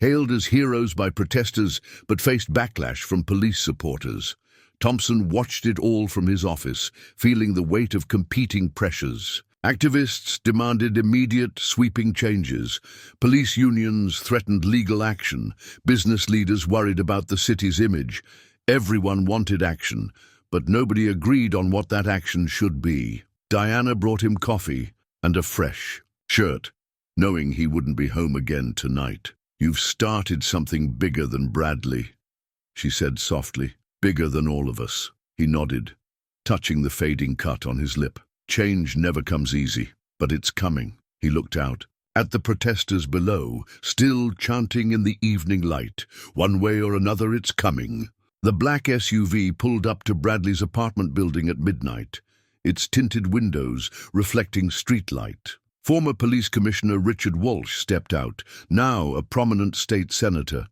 hailed as heroes by protesters, but faced backlash from police supporters. Thompson watched it all from his office, feeling the weight of competing pressures. Activists demanded immediate, sweeping changes. Police unions threatened legal action. Business leaders worried about the city's image. Everyone wanted action, but nobody agreed on what that action should be. Diana brought him coffee and a fresh shirt, knowing he wouldn't be home again tonight. "You've started something bigger than Bradley," she said softly. "Bigger than all of us." He nodded, touching the fading cut on his lip. "Change never comes easy, but it's coming." He looked out at the protesters below, still chanting in the evening light. "One way or another, it's coming." The black SUV pulled up to Bradley's apartment building at midnight, its tinted windows reflecting streetlight. Former Police Commissioner Richard Walsh stepped out, now a prominent state senator.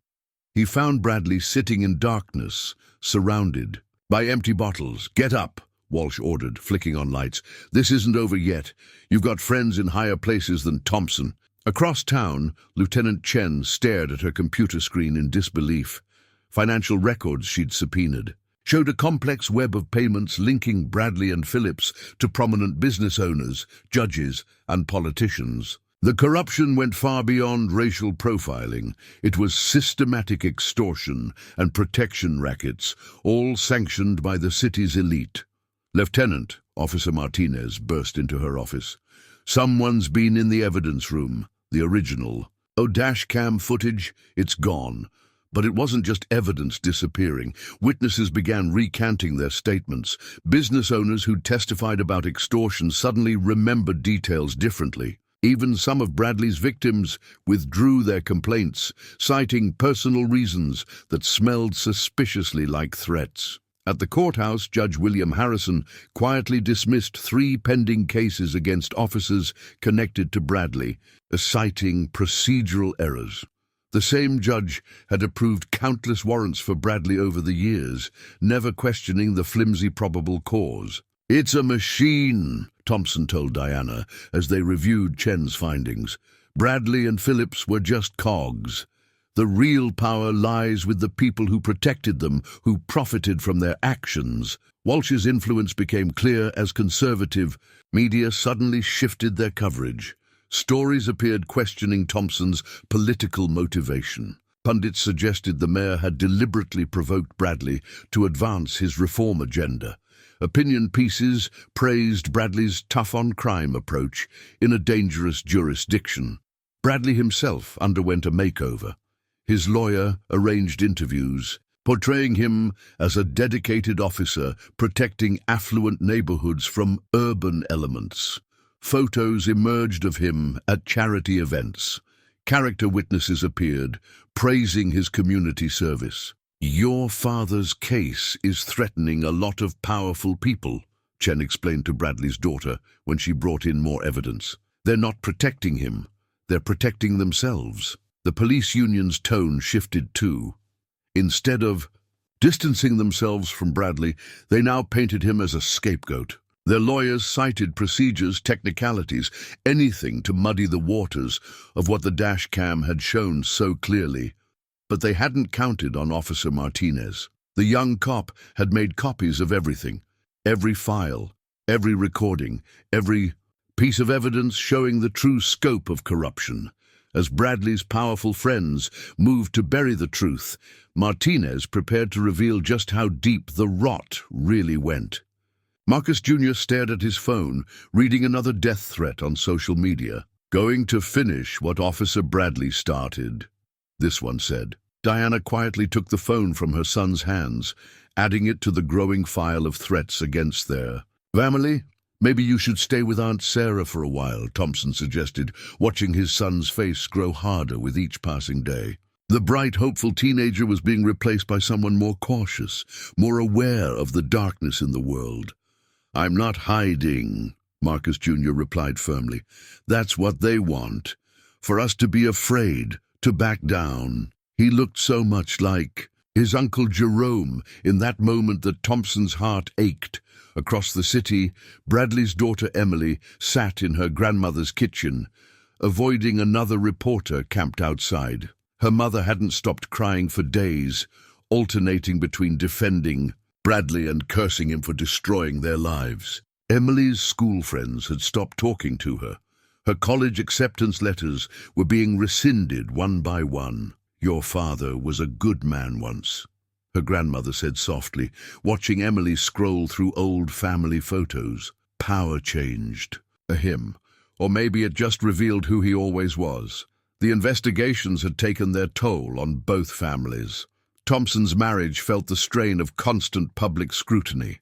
He found Bradley sitting in darkness, surrounded by empty bottles. "Get up," Walsh ordered, flicking on lights. "This isn't over yet. You've got friends in higher places than Thompson." Across town, Lieutenant Chen stared at her computer screen in disbelief. Financial records she'd subpoenaed showed a complex web of payments linking Bradley and Phillips to prominent business owners, judges, and politicians. The corruption went far beyond racial profiling. It was systematic extortion and protection rackets, all sanctioned by the city's elite. "Lieutenant," Officer Martinez burst into her office. "Someone's been in the evidence room, the original. Oh, dash cam footage, it's gone." But it wasn't just evidence disappearing. Witnesses began recanting their statements. Business owners who'd testified about extortion suddenly remembered details differently. Even some of Bradley's victims withdrew their complaints, citing personal reasons that smelled suspiciously like threats. At the courthouse, Judge William Harrison quietly dismissed 3 pending cases against officers connected to Bradley, citing procedural errors. The same judge had approved countless warrants for Bradley over the years, never questioning the flimsy probable cause. "It's a machine," Thompson told Diana as they reviewed Chen's findings. "Bradley and Phillips were just cogs. The real power lies with the people who protected them, who profited from their actions." Walsh's influence became clear as conservative media suddenly shifted their coverage. Stories appeared questioning Thompson's political motivation. Pundits suggested the mayor had deliberately provoked Bradley to advance his reform agenda. Opinion pieces praised Bradley's tough-on-crime approach in a dangerous jurisdiction. Bradley himself underwent a makeover. His lawyer arranged interviews, portraying him as a dedicated officer protecting affluent neighborhoods from urban elements. Photos emerged of him at charity events. Character witnesses appeared, praising his community service. "Your father's case is threatening a lot of powerful people," Chen explained to Bradley's daughter when she brought in more evidence. "They're not protecting him, they're protecting themselves." The police union's tone shifted too. Instead of distancing themselves from Bradley, they now painted him as a scapegoat. Their lawyers cited procedures, technicalities, anything to muddy the waters of what the dash cam had shown so clearly. But they hadn't counted on Officer Martinez. The young cop had made copies of everything, every file, every recording, every piece of evidence showing the true scope of corruption. As Bradley's powerful friends moved to bury the truth, Martinez prepared to reveal just how deep the rot really went. Marcus Jr. stared at his phone, reading another death threat on social media. "Going to finish what Officer Bradley started," this one said. Diana quietly took the phone from her son's hands, adding it to the growing file of threats against their family. "Maybe you should stay with Aunt Sarah for a while," Thompson suggested, watching his son's face grow harder with each passing day. The bright, hopeful teenager was being replaced by someone more cautious, more aware of the darkness in the world. "I'm not hiding," Marcus Jr. replied firmly. "That's what they want. For us to be afraid, to back down." He looked so much like his Uncle Jerome in that moment that Thompson's heart ached. Across the city, Bradley's daughter Emily sat in her grandmother's kitchen, avoiding another reporter camped outside. Her mother hadn't stopped crying for days, alternating between defending Bradley and cursing him for destroying their lives. Emily's school friends had stopped talking to her. Her college acceptance letters were being rescinded one by one. "Your father was a good man once," her grandmother said softly, watching Emily scroll through old family photos. "Power changed. Him. Or maybe it just revealed who he always was." The investigations had taken their toll on both families. Thompson's marriage felt the strain of constant public scrutiny.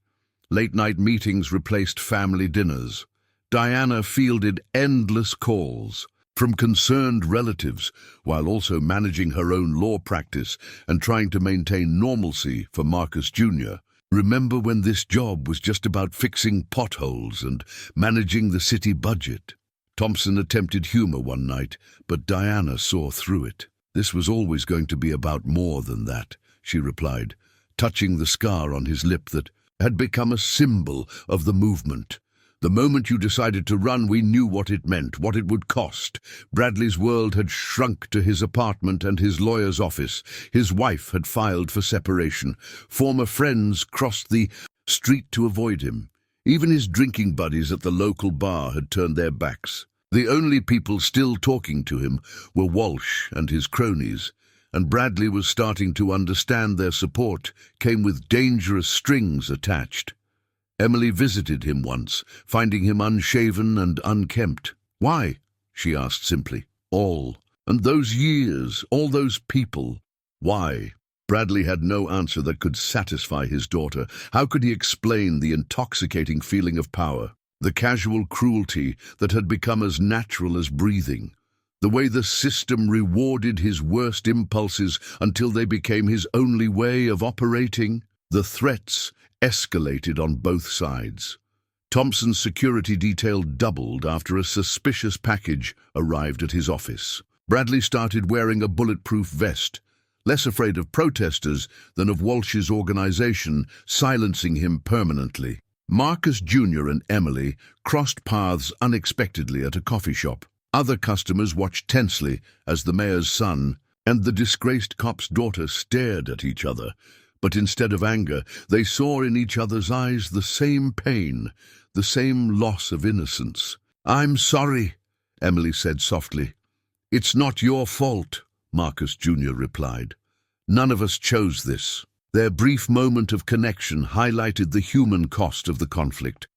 Late-night meetings replaced family dinners. Diana fielded endless calls from concerned relatives, while also managing her own law practice and trying to maintain normalcy for Marcus Jr. Remember when this job was just about fixing potholes and managing the city budget? Thompson attempted humor one night, but Diana saw through it. "This was always going to be about more than that," she replied, touching the scar on his lip that had become a symbol of the movement. "The moment you decided to run, we knew what it meant, what it would cost." Bradley's world had shrunk to his apartment and his lawyer's office. His wife had filed for separation. Former friends crossed the street to avoid him. Even his drinking buddies at the local bar had turned their backs. The only people still talking to him were Walsh and his cronies, and Bradley was starting to understand their support came with dangerous strings attached. Emily visited him once, finding him unshaven and unkempt. "Why?" she asked simply. "All. And those years, all those people. Why?" Bradley had no answer that could satisfy his daughter. How could he explain the intoxicating feeling of power, the casual cruelty that had become as natural as breathing, the way the system rewarded his worst impulses until they became his only way of operating? The threats escalated on both sides. Thompson's security detail doubled after a suspicious package arrived at his office. Bradley started wearing a bulletproof vest, less afraid of protesters than of Walsh's organization silencing him permanently. Marcus Jr. and Emily crossed paths unexpectedly at a coffee shop. Other customers watched tensely as the mayor's son and the disgraced cop's daughter stared at each other, but instead of anger, they saw in each other's eyes the same pain, the same loss of innocence. "I'm sorry," Emily said softly. "It's not your fault," Marcus Jr. replied. "None of us chose this." Their brief moment of connection highlighted the human cost of the conflict,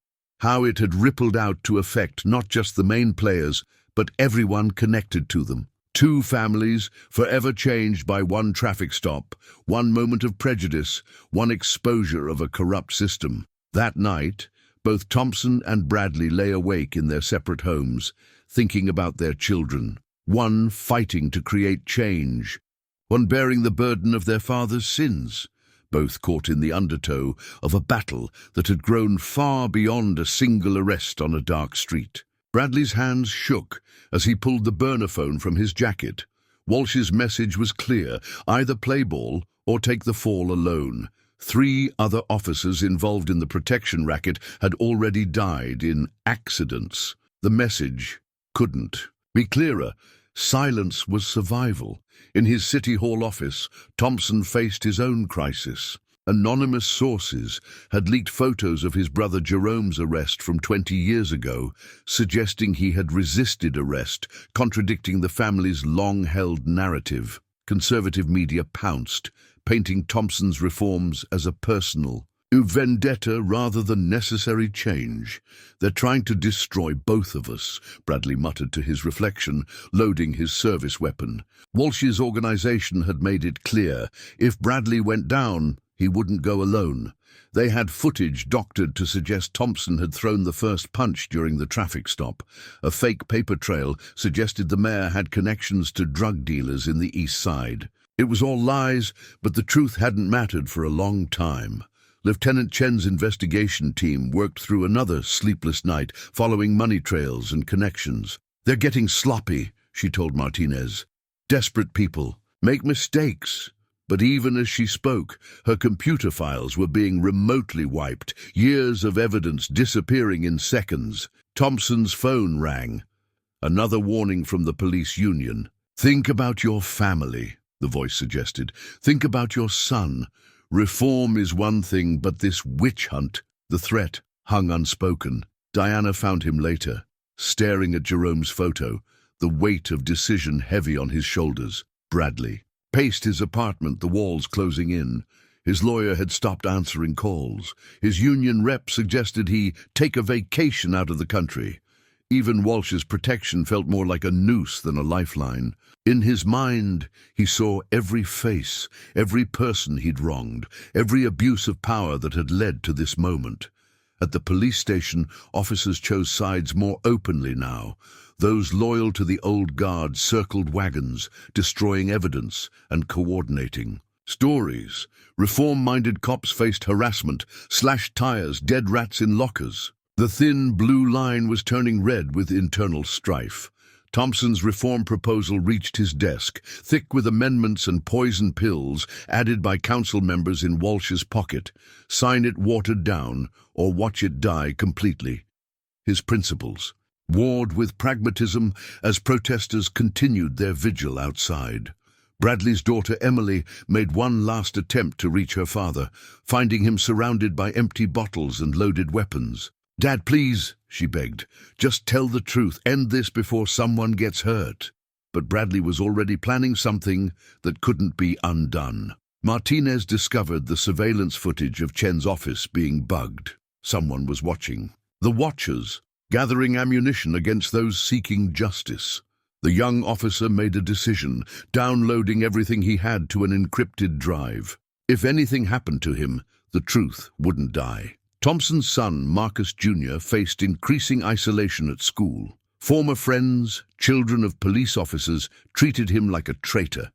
how it had rippled out to affect not just the main players, but everyone connected to them. Two families forever changed by one traffic stop, one moment of prejudice, one exposure of a corrupt system. That night, both Thompson and Bradley lay awake in their separate homes, thinking about their children. One fighting to create change, one bearing the burden of their father's sins, both caught in the undertow of a battle that had grown far beyond a single arrest on a dark street. Bradley's hands shook as he pulled the burner phone from his jacket. Walsh's message was clear: either play ball or take the fall alone. 3 other officers involved in the protection racket had already died in accidents. The message couldn't be clearer. Silence was survival. In his City Hall office, Thompson faced his own crisis. Anonymous sources had leaked photos of his brother Jerome's arrest from 20 years ago, suggesting he had resisted arrest, contradicting the family's long-held narrative. Conservative media pounced, painting Thompson's reforms as a personal vendetta rather than necessary change. "They're trying to destroy both of us," Bradley muttered to his reflection, loading his service weapon. Walsh's organization had made it clear, if Bradley went down, he wouldn't go alone. They had footage doctored to suggest Thompson had thrown the first punch during the traffic stop. A fake paper trail suggested the mayor had connections to drug dealers in the East Side. It was all lies, but the truth hadn't mattered for a long time. Lieutenant Chen's investigation team worked through another sleepless night, following money trails and connections. "They're getting sloppy," she told Martinez. "Desperate people make mistakes." But even as she spoke, her computer files were being remotely wiped, years of evidence disappearing in seconds. Thompson's phone rang. Another warning from the police union. "Think about your family," the voice suggested. "Think about your son. Reform is one thing, but this witch hunt," the threat hung unspoken. Diana found him later, staring at Jerome's photo, the weight of decision heavy on his shoulders. Bradley paced his apartment, the walls closing in. His lawyer had stopped answering calls. His union rep suggested he take a vacation out of the country. Even Walsh's protection felt more like a noose than a lifeline. In his mind, he saw every face, every person he'd wronged, every abuse of power that had led to this moment. At the police station, officers chose sides more openly now. Those loyal to the old guard circled wagons, destroying evidence and coordinating stories. Reform-minded cops faced harassment, slashed tires, dead rats in lockers. The thin blue line was turning red with internal strife. Thompson's reform proposal reached his desk, thick with amendments and poison pills added by council members in Walsh's pocket. Sign it watered down, or watch it die completely. His principles warred with pragmatism as protesters continued their vigil outside. Bradley's daughter Emily made one last attempt to reach her father, finding him surrounded by empty bottles and loaded weapons. "Dad, please," she begged, "just tell the truth. End this before someone gets hurt." But Bradley was already planning something that couldn't be undone. Martinez discovered the surveillance footage of Chen's office being bugged. Someone was watching. The Watchers, gathering ammunition against those seeking justice. The young officer made a decision, downloading everything he had to an encrypted drive. If anything happened to him, the truth wouldn't die. Thompson's son, Marcus Jr., faced increasing isolation at school. Former friends, children of police officers, treated him like a traitor.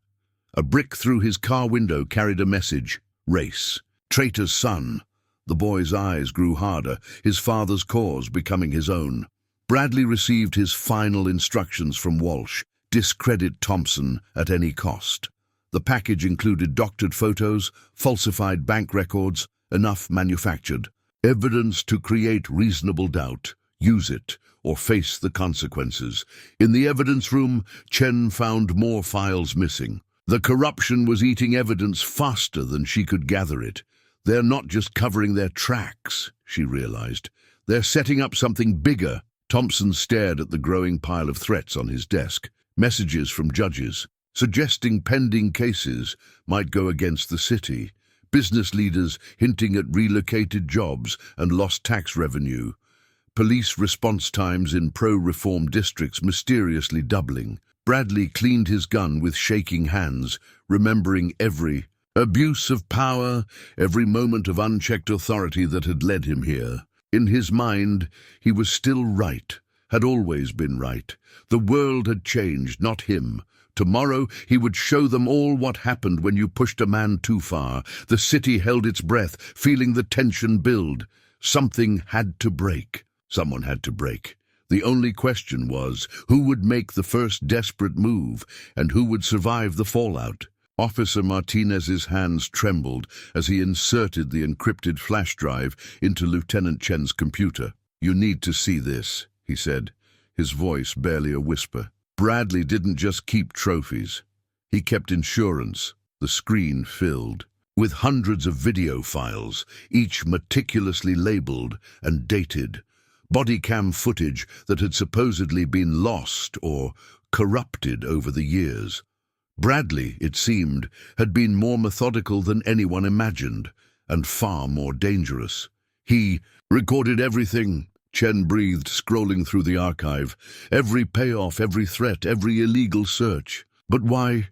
A brick through his car window carried a message: race. Traitor's son. The boy's eyes grew harder, his father's cause becoming his own. Bradley received his final instructions from Walsh: discredit Thompson at any cost. The package included doctored photos, falsified bank records, enough manufactured. Evidence to create reasonable doubt. Use it, or face the consequences. In the evidence room, Chen found more files missing. The corruption was eating evidence faster than she could gather it. They're not just covering their tracks, she realized. They're setting up something bigger. Thompson stared at the growing pile of threats on his desk. Messages from judges, suggesting pending cases might go against the city. Business leaders hinting at relocated jobs and lost tax revenue. Police response times in pro-reform districts mysteriously doubling. Bradley cleaned his gun with shaking hands, remembering every abuse of power, every moment of unchecked authority that had led him here. In his mind, he was still right, had always been right. The world had changed, not him. Tomorrow he would show them all what happened when you pushed a man too far. The city held its breath, feeling the tension build. Something had to break. Someone had to break. The only question was, who would make the first desperate move, and who would survive the fallout? Officer Martinez's hands trembled as he inserted the encrypted flash drive into Lieutenant Chen's computer. "You need to see this," he said, his voice barely a whisper. Bradley didn't just keep trophies. He kept insurance. The screen filled with hundreds of video files, each meticulously labeled and dated. Body cam footage that had supposedly been lost or corrupted over the years. Bradley, it seemed, had been more methodical than anyone imagined, and far more dangerous. He recorded everything. Chen breathed, scrolling through the archive. Every payoff, every threat, every illegal search. But why?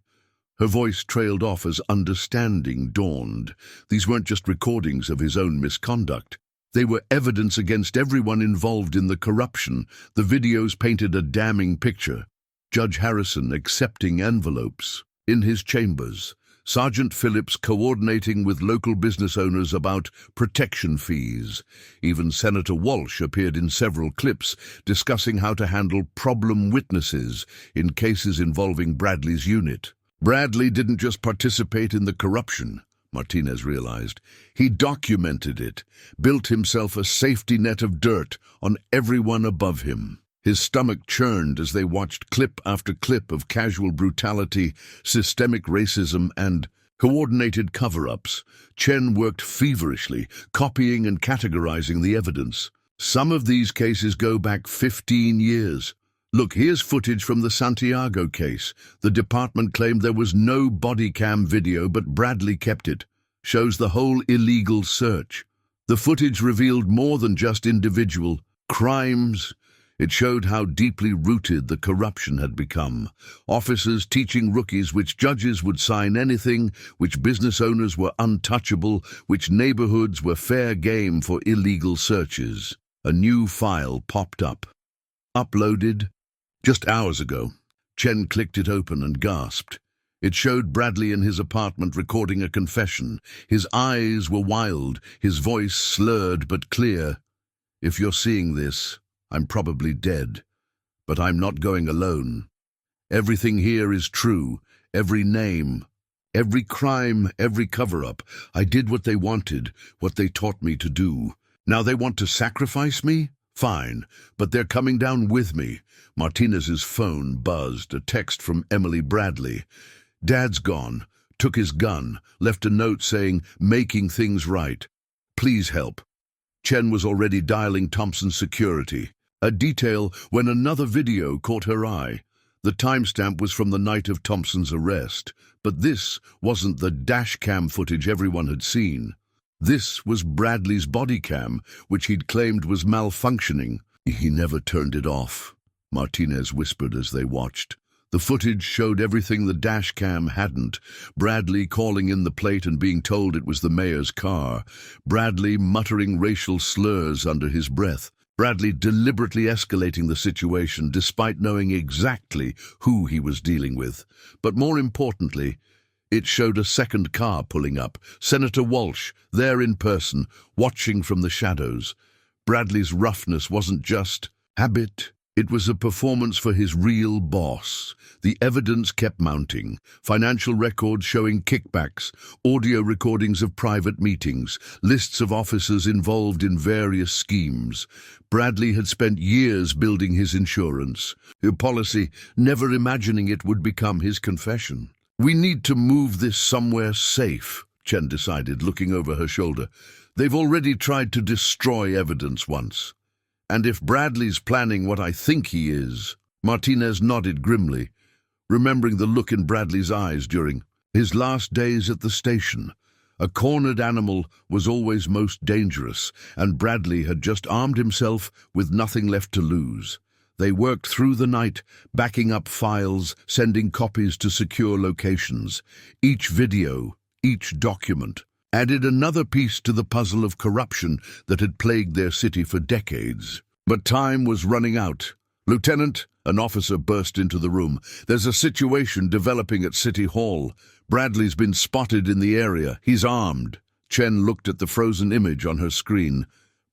Her voice trailed off as understanding dawned. These weren't just recordings of his own misconduct. They were evidence against everyone involved in the corruption. The videos painted a damning picture. Judge Harrison accepting envelopes in his chambers, Sergeant Phillips coordinating with local business owners about protection fees. Even Senator Walsh appeared in several clips discussing how to handle problem witnesses in cases involving Bradley's unit. Bradley didn't just participate in the corruption, Martinez realized. He documented it, built himself a safety net of dirt on everyone above him. His stomach churned as they watched clip after clip of casual brutality, systemic racism, and coordinated cover-ups. Chen worked feverishly, copying and categorizing the evidence. Some of these cases go back 15 years. Look, here's footage from the Santiago case. The department claimed there was no body cam video, but Bradley kept it. Shows the whole illegal search. The footage revealed more than just individual crimes. It showed how deeply rooted the corruption had become. Officers teaching rookies which judges would sign anything, which business owners were untouchable, which neighborhoods were fair game for illegal searches. A new file popped up. Uploaded just hours ago. Chen clicked it open and gasped. It showed Bradley in his apartment recording a confession. His eyes were wild, his voice slurred but clear. "If you're seeing this, I'm probably dead, but I'm not going alone. Everything here is true, every name, every crime, every cover-up. I did what they wanted, what they taught me to do. Now they want to sacrifice me? Fine, but they're coming down with me." Martinez's phone buzzed, a text from Emily Bradley. "Dad's gone, took his gun, left a note saying, 'Making things right. Please help.'" Chen was already dialing Thompson's security. A detail when another video caught her eye. The timestamp was from the night of Thompson's arrest, but this wasn't the dash cam footage everyone had seen. This was Bradley's body cam, which he'd claimed was malfunctioning. "He never turned it off," Martinez whispered as they watched. The footage showed everything the dash cam hadn't. Bradley calling in the plate and being told it was the mayor's car. Bradley muttering racial slurs under his breath. Bradley deliberately escalating the situation despite knowing exactly who he was dealing with. But more importantly, it showed a second car pulling up. Senator Walsh, there in person, watching from the shadows. Bradley's roughness wasn't just habit. It was a performance for his real boss. The evidence kept mounting. Financial records showing kickbacks, audio recordings of private meetings, lists of officers involved in various schemes. Bradley had spent years building his insurance policy, never imagining it would become his confession. "We need to move this somewhere safe," Chen decided, looking over her shoulder. "They've already tried to destroy evidence once. And if Bradley's planning what I think he is..." Martinez nodded grimly, remembering the look in Bradley's eyes during his last days at the station. A cornered animal was always most dangerous, and Bradley had just armed himself with nothing left to lose. They worked through the night, backing up files, sending copies to secure locations. Each video, each document, added another piece to the puzzle of corruption that had plagued their city for decades. But time was running out. "Lieutenant," an officer burst into the room. "There's a situation developing at City Hall. Bradley's been spotted in the area. He's armed." Chen looked at the frozen image on her screen.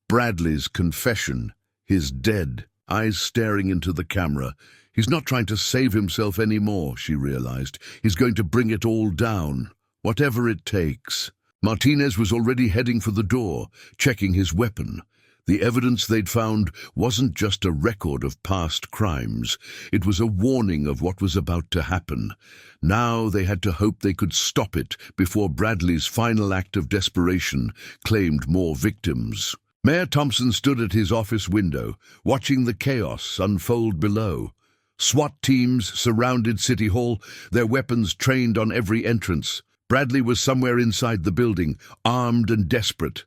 Bradley's confession. He's dead, eyes staring into the camera. He's not trying to save himself anymore, she realized. He's going to bring it all down, whatever it takes. Martinez was already heading for the door, checking his weapon. The evidence they'd found wasn't just a record of past crimes. It was a warning of what was about to happen. Now they had to hope they could stop it before Bradley's final act of desperation claimed more victims. Mayor Thompson stood at his office window, watching the chaos unfold below. SWAT teams surrounded City Hall, their weapons trained on every entrance. Bradley was somewhere inside the building, armed and desperate.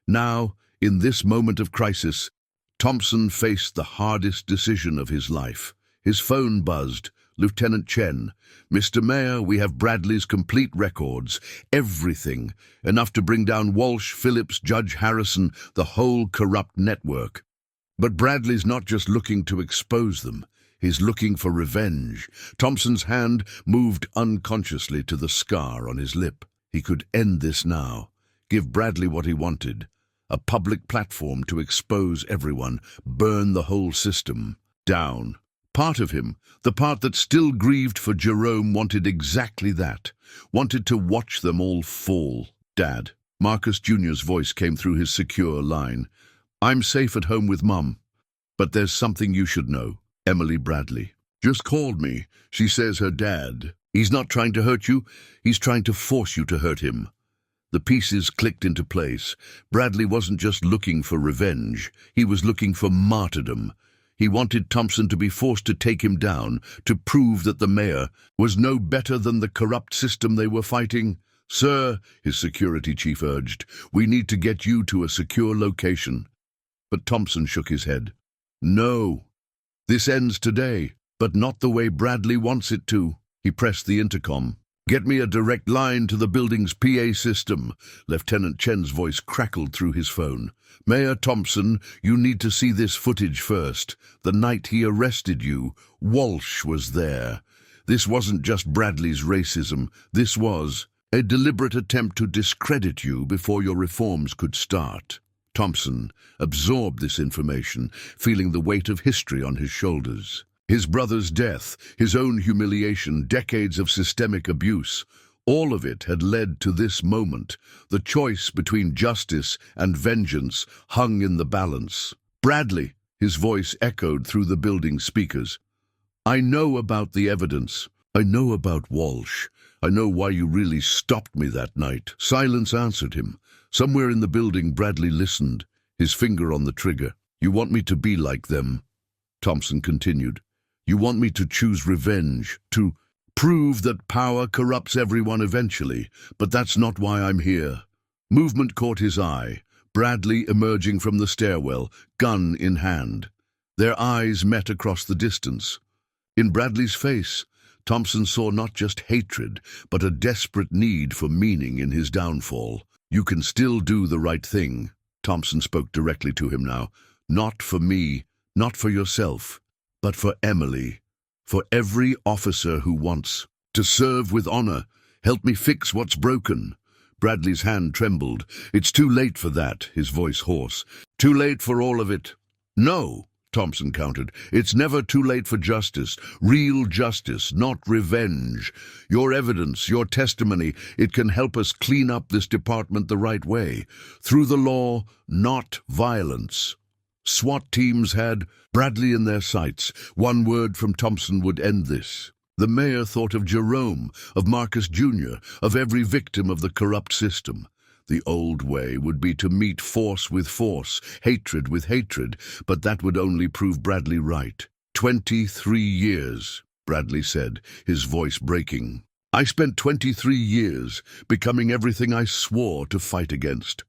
Now, in this moment of crisis, Thompson faced the hardest decision of his life. His phone buzzed. "Lieutenant Chen, Mr. Mayor, we have Bradley's complete records, everything, enough to bring down Walsh, Phillips, Judge Harrison, the whole corrupt network. But Bradley's not just looking to expose them. He's looking for revenge. Thompson's hand moved unconsciously to the scar on his lip. He could end this now. Give Bradley what he wanted. A public platform to expose everyone, burn the whole system down. Part of him, the part that still grieved for Jerome, wanted exactly that. Wanted to watch them all fall. "Dad," Marcus Jr.'s voice came through his secure line. "I'm safe at home with Mum. But there's something you should know. Emily Bradley just called me. She says her dad, he's not trying to hurt you, he's trying to force you to hurt him." The pieces clicked into place. Bradley wasn't just looking for revenge, he was looking for martyrdom. He wanted Thompson to be forced to take him down, to prove that the mayor was no better than the corrupt system they were fighting. "Sir," his security chief urged, "we need to get you to a secure location." But Thompson shook his head. "No. This ends today, but not the way Bradley wants it to." He pressed the intercom. "Get me a direct line to the building's PA system." Lieutenant Chen's voice crackled through his phone. "Mayor Thompson, you need to see this footage first. The night he arrested you, Walsh was there. This wasn't just Bradley's racism. This was a deliberate attempt to discredit you before your reforms could start." Thompson absorbed this information, feeling the weight of history on his shoulders. His brother's death, his own humiliation, decades of systemic abuse, all of it had led to this moment. The choice between justice and vengeance hung in the balance. "Bradley," his voice echoed through the building speakers. "I know about the evidence. I know about Walsh. I know why you really stopped me that night." Silence answered him. Somewhere in the building, Bradley listened, his finger on the trigger. "You want me to be like them," Thompson continued. "You want me to choose revenge, to prove that power corrupts everyone eventually, but that's not why I'm here." Movement caught his eye. Bradley emerging from the stairwell, gun in hand. Their eyes met across the distance. In Bradley's face, Thompson saw not just hatred, but a desperate need for meaning in his downfall. "You can still do the right thing," Thompson spoke directly to him now. "Not for me, not for yourself, but for Emily, for every officer who wants to serve with honor. Help me fix what's broken." Bradley's hand trembled. "It's too late for that," his voice hoarse. "Too late for all of it." "No," Thompson countered. "It's never too late for justice. Real justice, not revenge. Your evidence, your testimony, it can help us clean up this department the right way. Through the law, not violence." SWAT teams had Bradley in their sights. One word from Thompson would end this. The mayor thought of Jerome, of Marcus Jr., of every victim of the corrupt system. The old way would be to meet force with force, hatred with hatred, but that would only prove Bradley right. 23 years, Bradley said, his voice breaking. "I spent 23 years becoming everything I swore to fight against."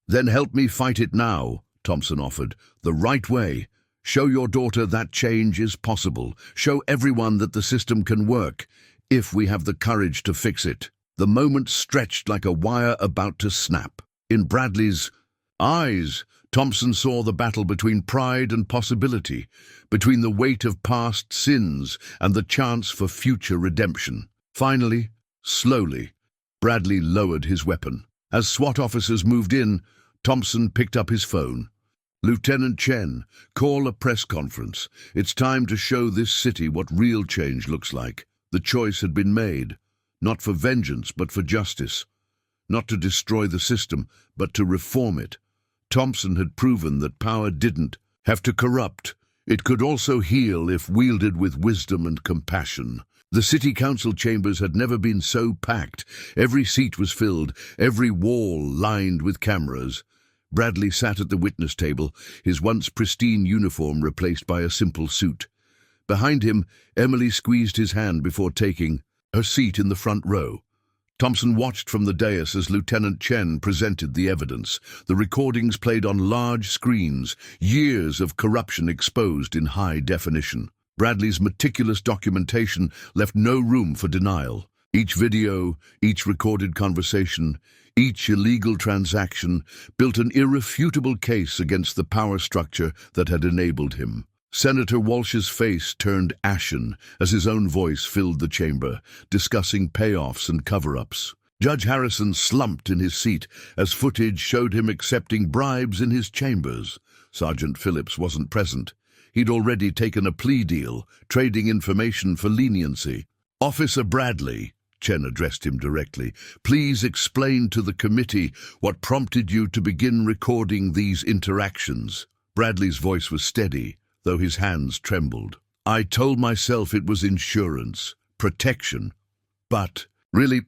"Then help me fight it now," Thompson offered. "The right way. Show your daughter that change is possible. Show everyone that the system can work, if we have the courage to fix it." The moment stretched like a wire about to snap. In Bradley's eyes, Thompson saw the battle between pride and possibility, between the weight of past sins and the chance for future redemption. Finally, slowly, Bradley lowered his weapon. As SWAT officers moved in, Thompson picked up his phone. "Lieutenant Chen, call a press conference. It's time to show this city what real change looks like." The choice had been made. Not for vengeance, but for justice. Not to destroy the system, but to reform it. Thompson had proven that power didn't have to corrupt. It could also heal if wielded with wisdom and compassion. The city council chambers had never been so packed. Every seat was filled, every wall lined with cameras. Bradley sat at the witness table, his once pristine uniform replaced by a simple suit. Behind him, Emily squeezed his hand before taking her seat in the front row. Thompson watched from the dais as Lieutenant Chen presented the evidence. The recordings played on large screens, years of corruption exposed in high definition. Bradley's meticulous documentation left no room for denial. Each video, each recorded conversation, each illegal transaction built an irrefutable case against the power structure that had enabled him. Senator Walsh's face turned ashen as his own voice filled the chamber, discussing payoffs and cover-ups. Judge Harrison slumped in his seat as footage showed him accepting bribes in his chambers. Sergeant Phillips wasn't present. He'd already taken a plea deal, trading information for leniency. "Officer Bradley," Chen addressed him directly, "please explain to the committee what prompted you to begin recording these interactions." Bradley's voice was steady, though his hands trembled. "I told myself it was insurance, protection. But really,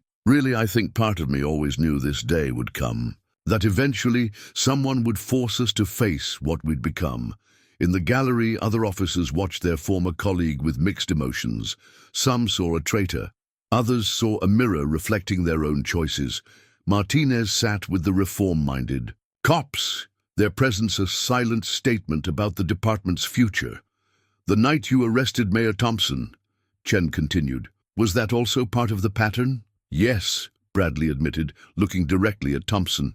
I think part of me always knew this day would come. That eventually someone would force us to face what we'd become." In the gallery, other officers watched their former colleague with mixed emotions. Some saw a traitor. Others saw a mirror reflecting their own choices. Martinez sat with the reform-minded. "Cops!" Their presence a silent statement about the department's future. "The night you arrested Mayor Thompson," Chen continued, "was that also part of the pattern?" "Yes," Bradley admitted, looking directly at Thompson.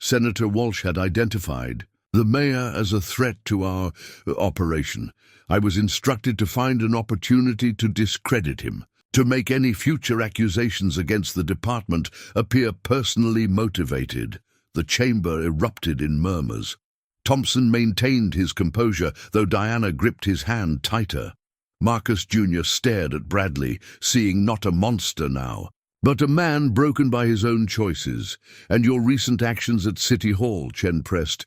Senator Walsh had identified the mayor as a threat to our operation. I was instructed to find an opportunity to discredit him, to make any future accusations against the department appear personally motivated. The chamber erupted in murmurs. Thompson maintained his composure, though Diana gripped his hand tighter. Marcus Jr. stared at Bradley, seeing not a monster now, but a man broken by his own choices. "And your recent actions at City Hall," Chen pressed.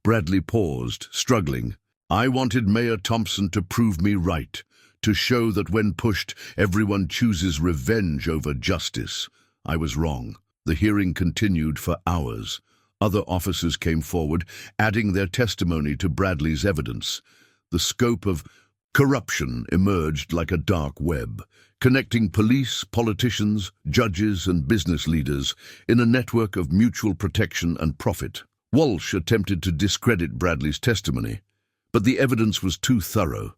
Bradley paused, struggling. "I wanted Mayor Thompson to prove me right, to show that when pushed, everyone chooses revenge over justice. I was wrong." The hearing continued for hours. Other officers came forward, adding their testimony to Bradley's evidence. The scope of corruption emerged like a dark web, connecting police, politicians, judges, and business leaders in a network of mutual protection and profit. Walsh attempted to discredit Bradley's testimony, but the evidence was too thorough,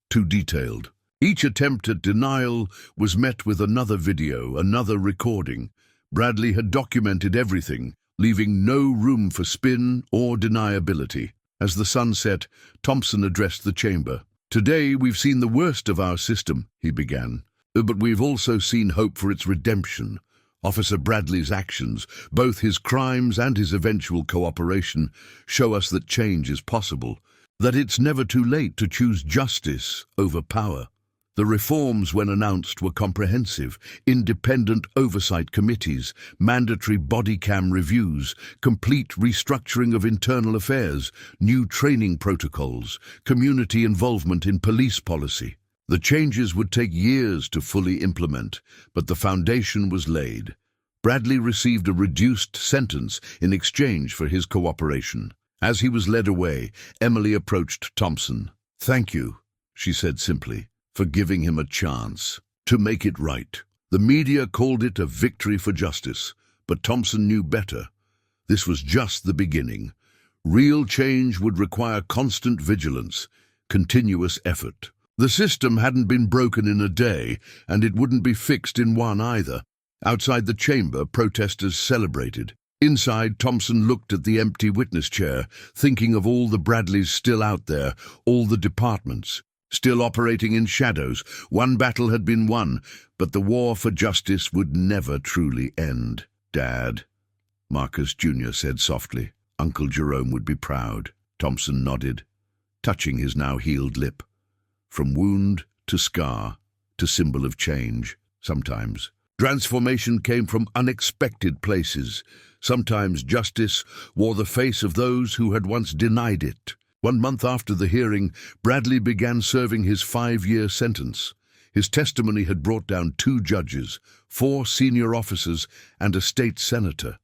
too detailed. Each attempt at denial was met with another video, another recording. Bradley had documented everything, leaving no room for spin or deniability. As the sun set, Thompson addressed the chamber. "Today we've seen the worst of our system," he began, "but we've also seen hope for its redemption. Officer Bradley's actions, both his crimes and his eventual cooperation, show us that change is possible, that it's never too late to choose justice over power." The reforms, when announced, were comprehensive: independent oversight committees, mandatory body cam reviews, complete restructuring of internal affairs, new training protocols, community involvement in police policy. The changes would take years to fully implement, but the foundation was laid. Bradley received a reduced sentence in exchange for his cooperation. As he was led away, Emily approached Thompson. "Thank you," she said simply, "for giving him a chance to make it right." The media called it a victory for justice, but Thompson knew better. This was just the beginning. Real change would require constant vigilance, continuous effort. The system hadn't been broken in a day, and it wouldn't be fixed in one either. Outside the chamber, protesters celebrated. Inside, Thompson looked at the empty witness chair, thinking of all the Bradleys still out there, all the departments, still operating in shadows. One battle had been won, but the war for justice would never truly end. "Dad," Marcus Jr. said softly. "Uncle Jerome would be proud." Thompson nodded, touching his now healed lip. From wound to scar to symbol of change, sometimes. Transformation came from unexpected places. Sometimes justice wore the face of those who had once denied it. 1 month after the hearing, Bradley began serving his 5-year sentence. His testimony had brought down 2 judges, 4 senior officers, and a state senator.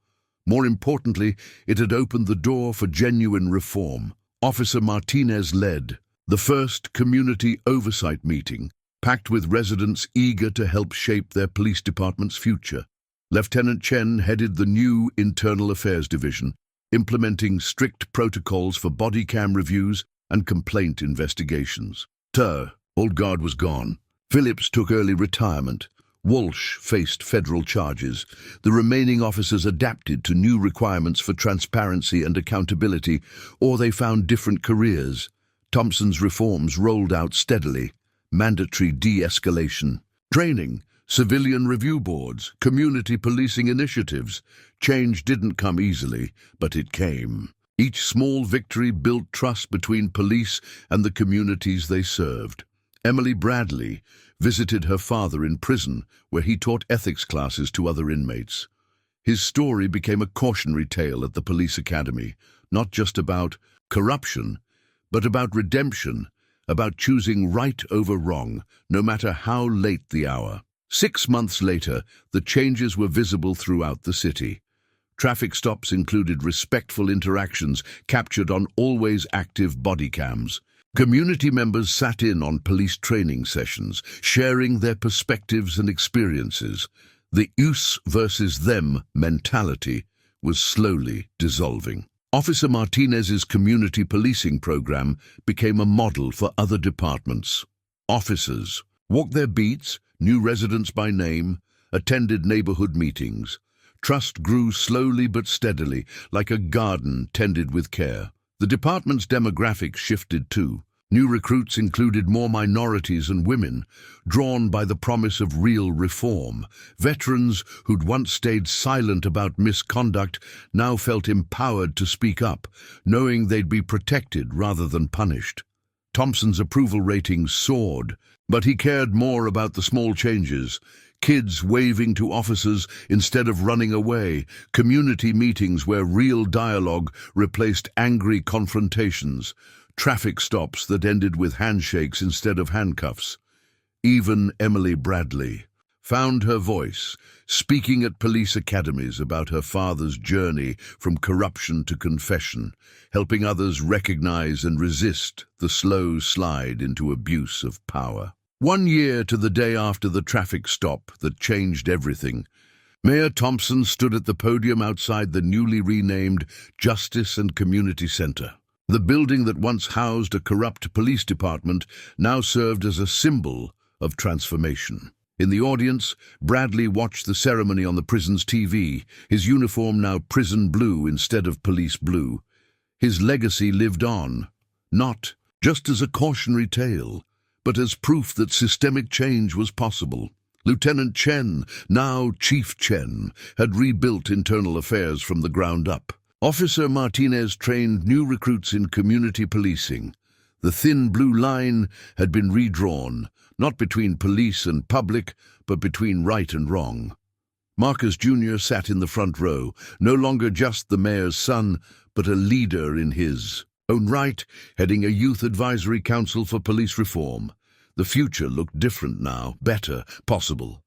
More importantly, it had opened the door for genuine reform. Officer Martinez led the first community oversight meeting, packed with residents eager to help shape their police department's future. Lieutenant Chen headed the new Internal Affairs Division, implementing strict protocols for body cam reviews and complaint investigations. Old guard was gone. Phillips took early retirement. Walsh faced federal charges. The remaining officers adapted to new requirements for transparency and accountability, or they found different careers. Thompson's reforms rolled out steadily: mandatory de-escalation, training, civilian review boards, community policing initiatives. Change didn't come easily, but it came. Each small victory built trust between police and the communities they served. Emily Bradley visited her father in prison, where he taught ethics classes to other inmates. His story became a cautionary tale at the police academy, not just about corruption, but about redemption, about choosing right over wrong, no matter how late the hour. 6 months later, the changes were visible throughout the city. Traffic stops included respectful interactions captured on always active body cams. Community members sat in on police training sessions, sharing their perspectives and experiences. The us versus them mentality was slowly dissolving. Officer Martinez's community policing program became a model for other departments. Officers walked their beats, knew residents by name, attended neighborhood meetings. Trust grew slowly but steadily, like a garden tended with care. The department's demographics shifted too. New recruits included more minorities and women, drawn by the promise of real reform. Veterans who'd once stayed silent about misconduct now felt empowered to speak up, knowing they'd be protected rather than punished. Thompson's approval ratings soared, but he cared more about the small changes. Kids waving to officers instead of running away, community meetings where real dialogue replaced angry confrontations, traffic stops that ended with handshakes instead of handcuffs. Even Emily Bradley found her voice, speaking at police academies about her father's journey from corruption to confession, helping others recognize and resist the slow slide into abuse of power. 1 year to the day after the traffic stop that changed everything, Mayor Thompson stood at the podium outside the newly renamed Justice and Community Center. The building that once housed a corrupt police department now served as a symbol of transformation. In the audience, Bradley watched the ceremony on the prison's TV, his uniform now prison blue instead of police blue. His legacy lived on, not just as a cautionary tale, but as proof that systemic change was possible. Lieutenant Chen, now Chief Chen, had rebuilt internal affairs from the ground up. Officer Martinez trained new recruits in community policing. The thin blue line had been redrawn, not between police and public, but between right and wrong. Marcus Jr. sat in the front row, no longer just the mayor's son, but a leader in his own right, heading a youth advisory council for police reform. The future looked different now, better, possible.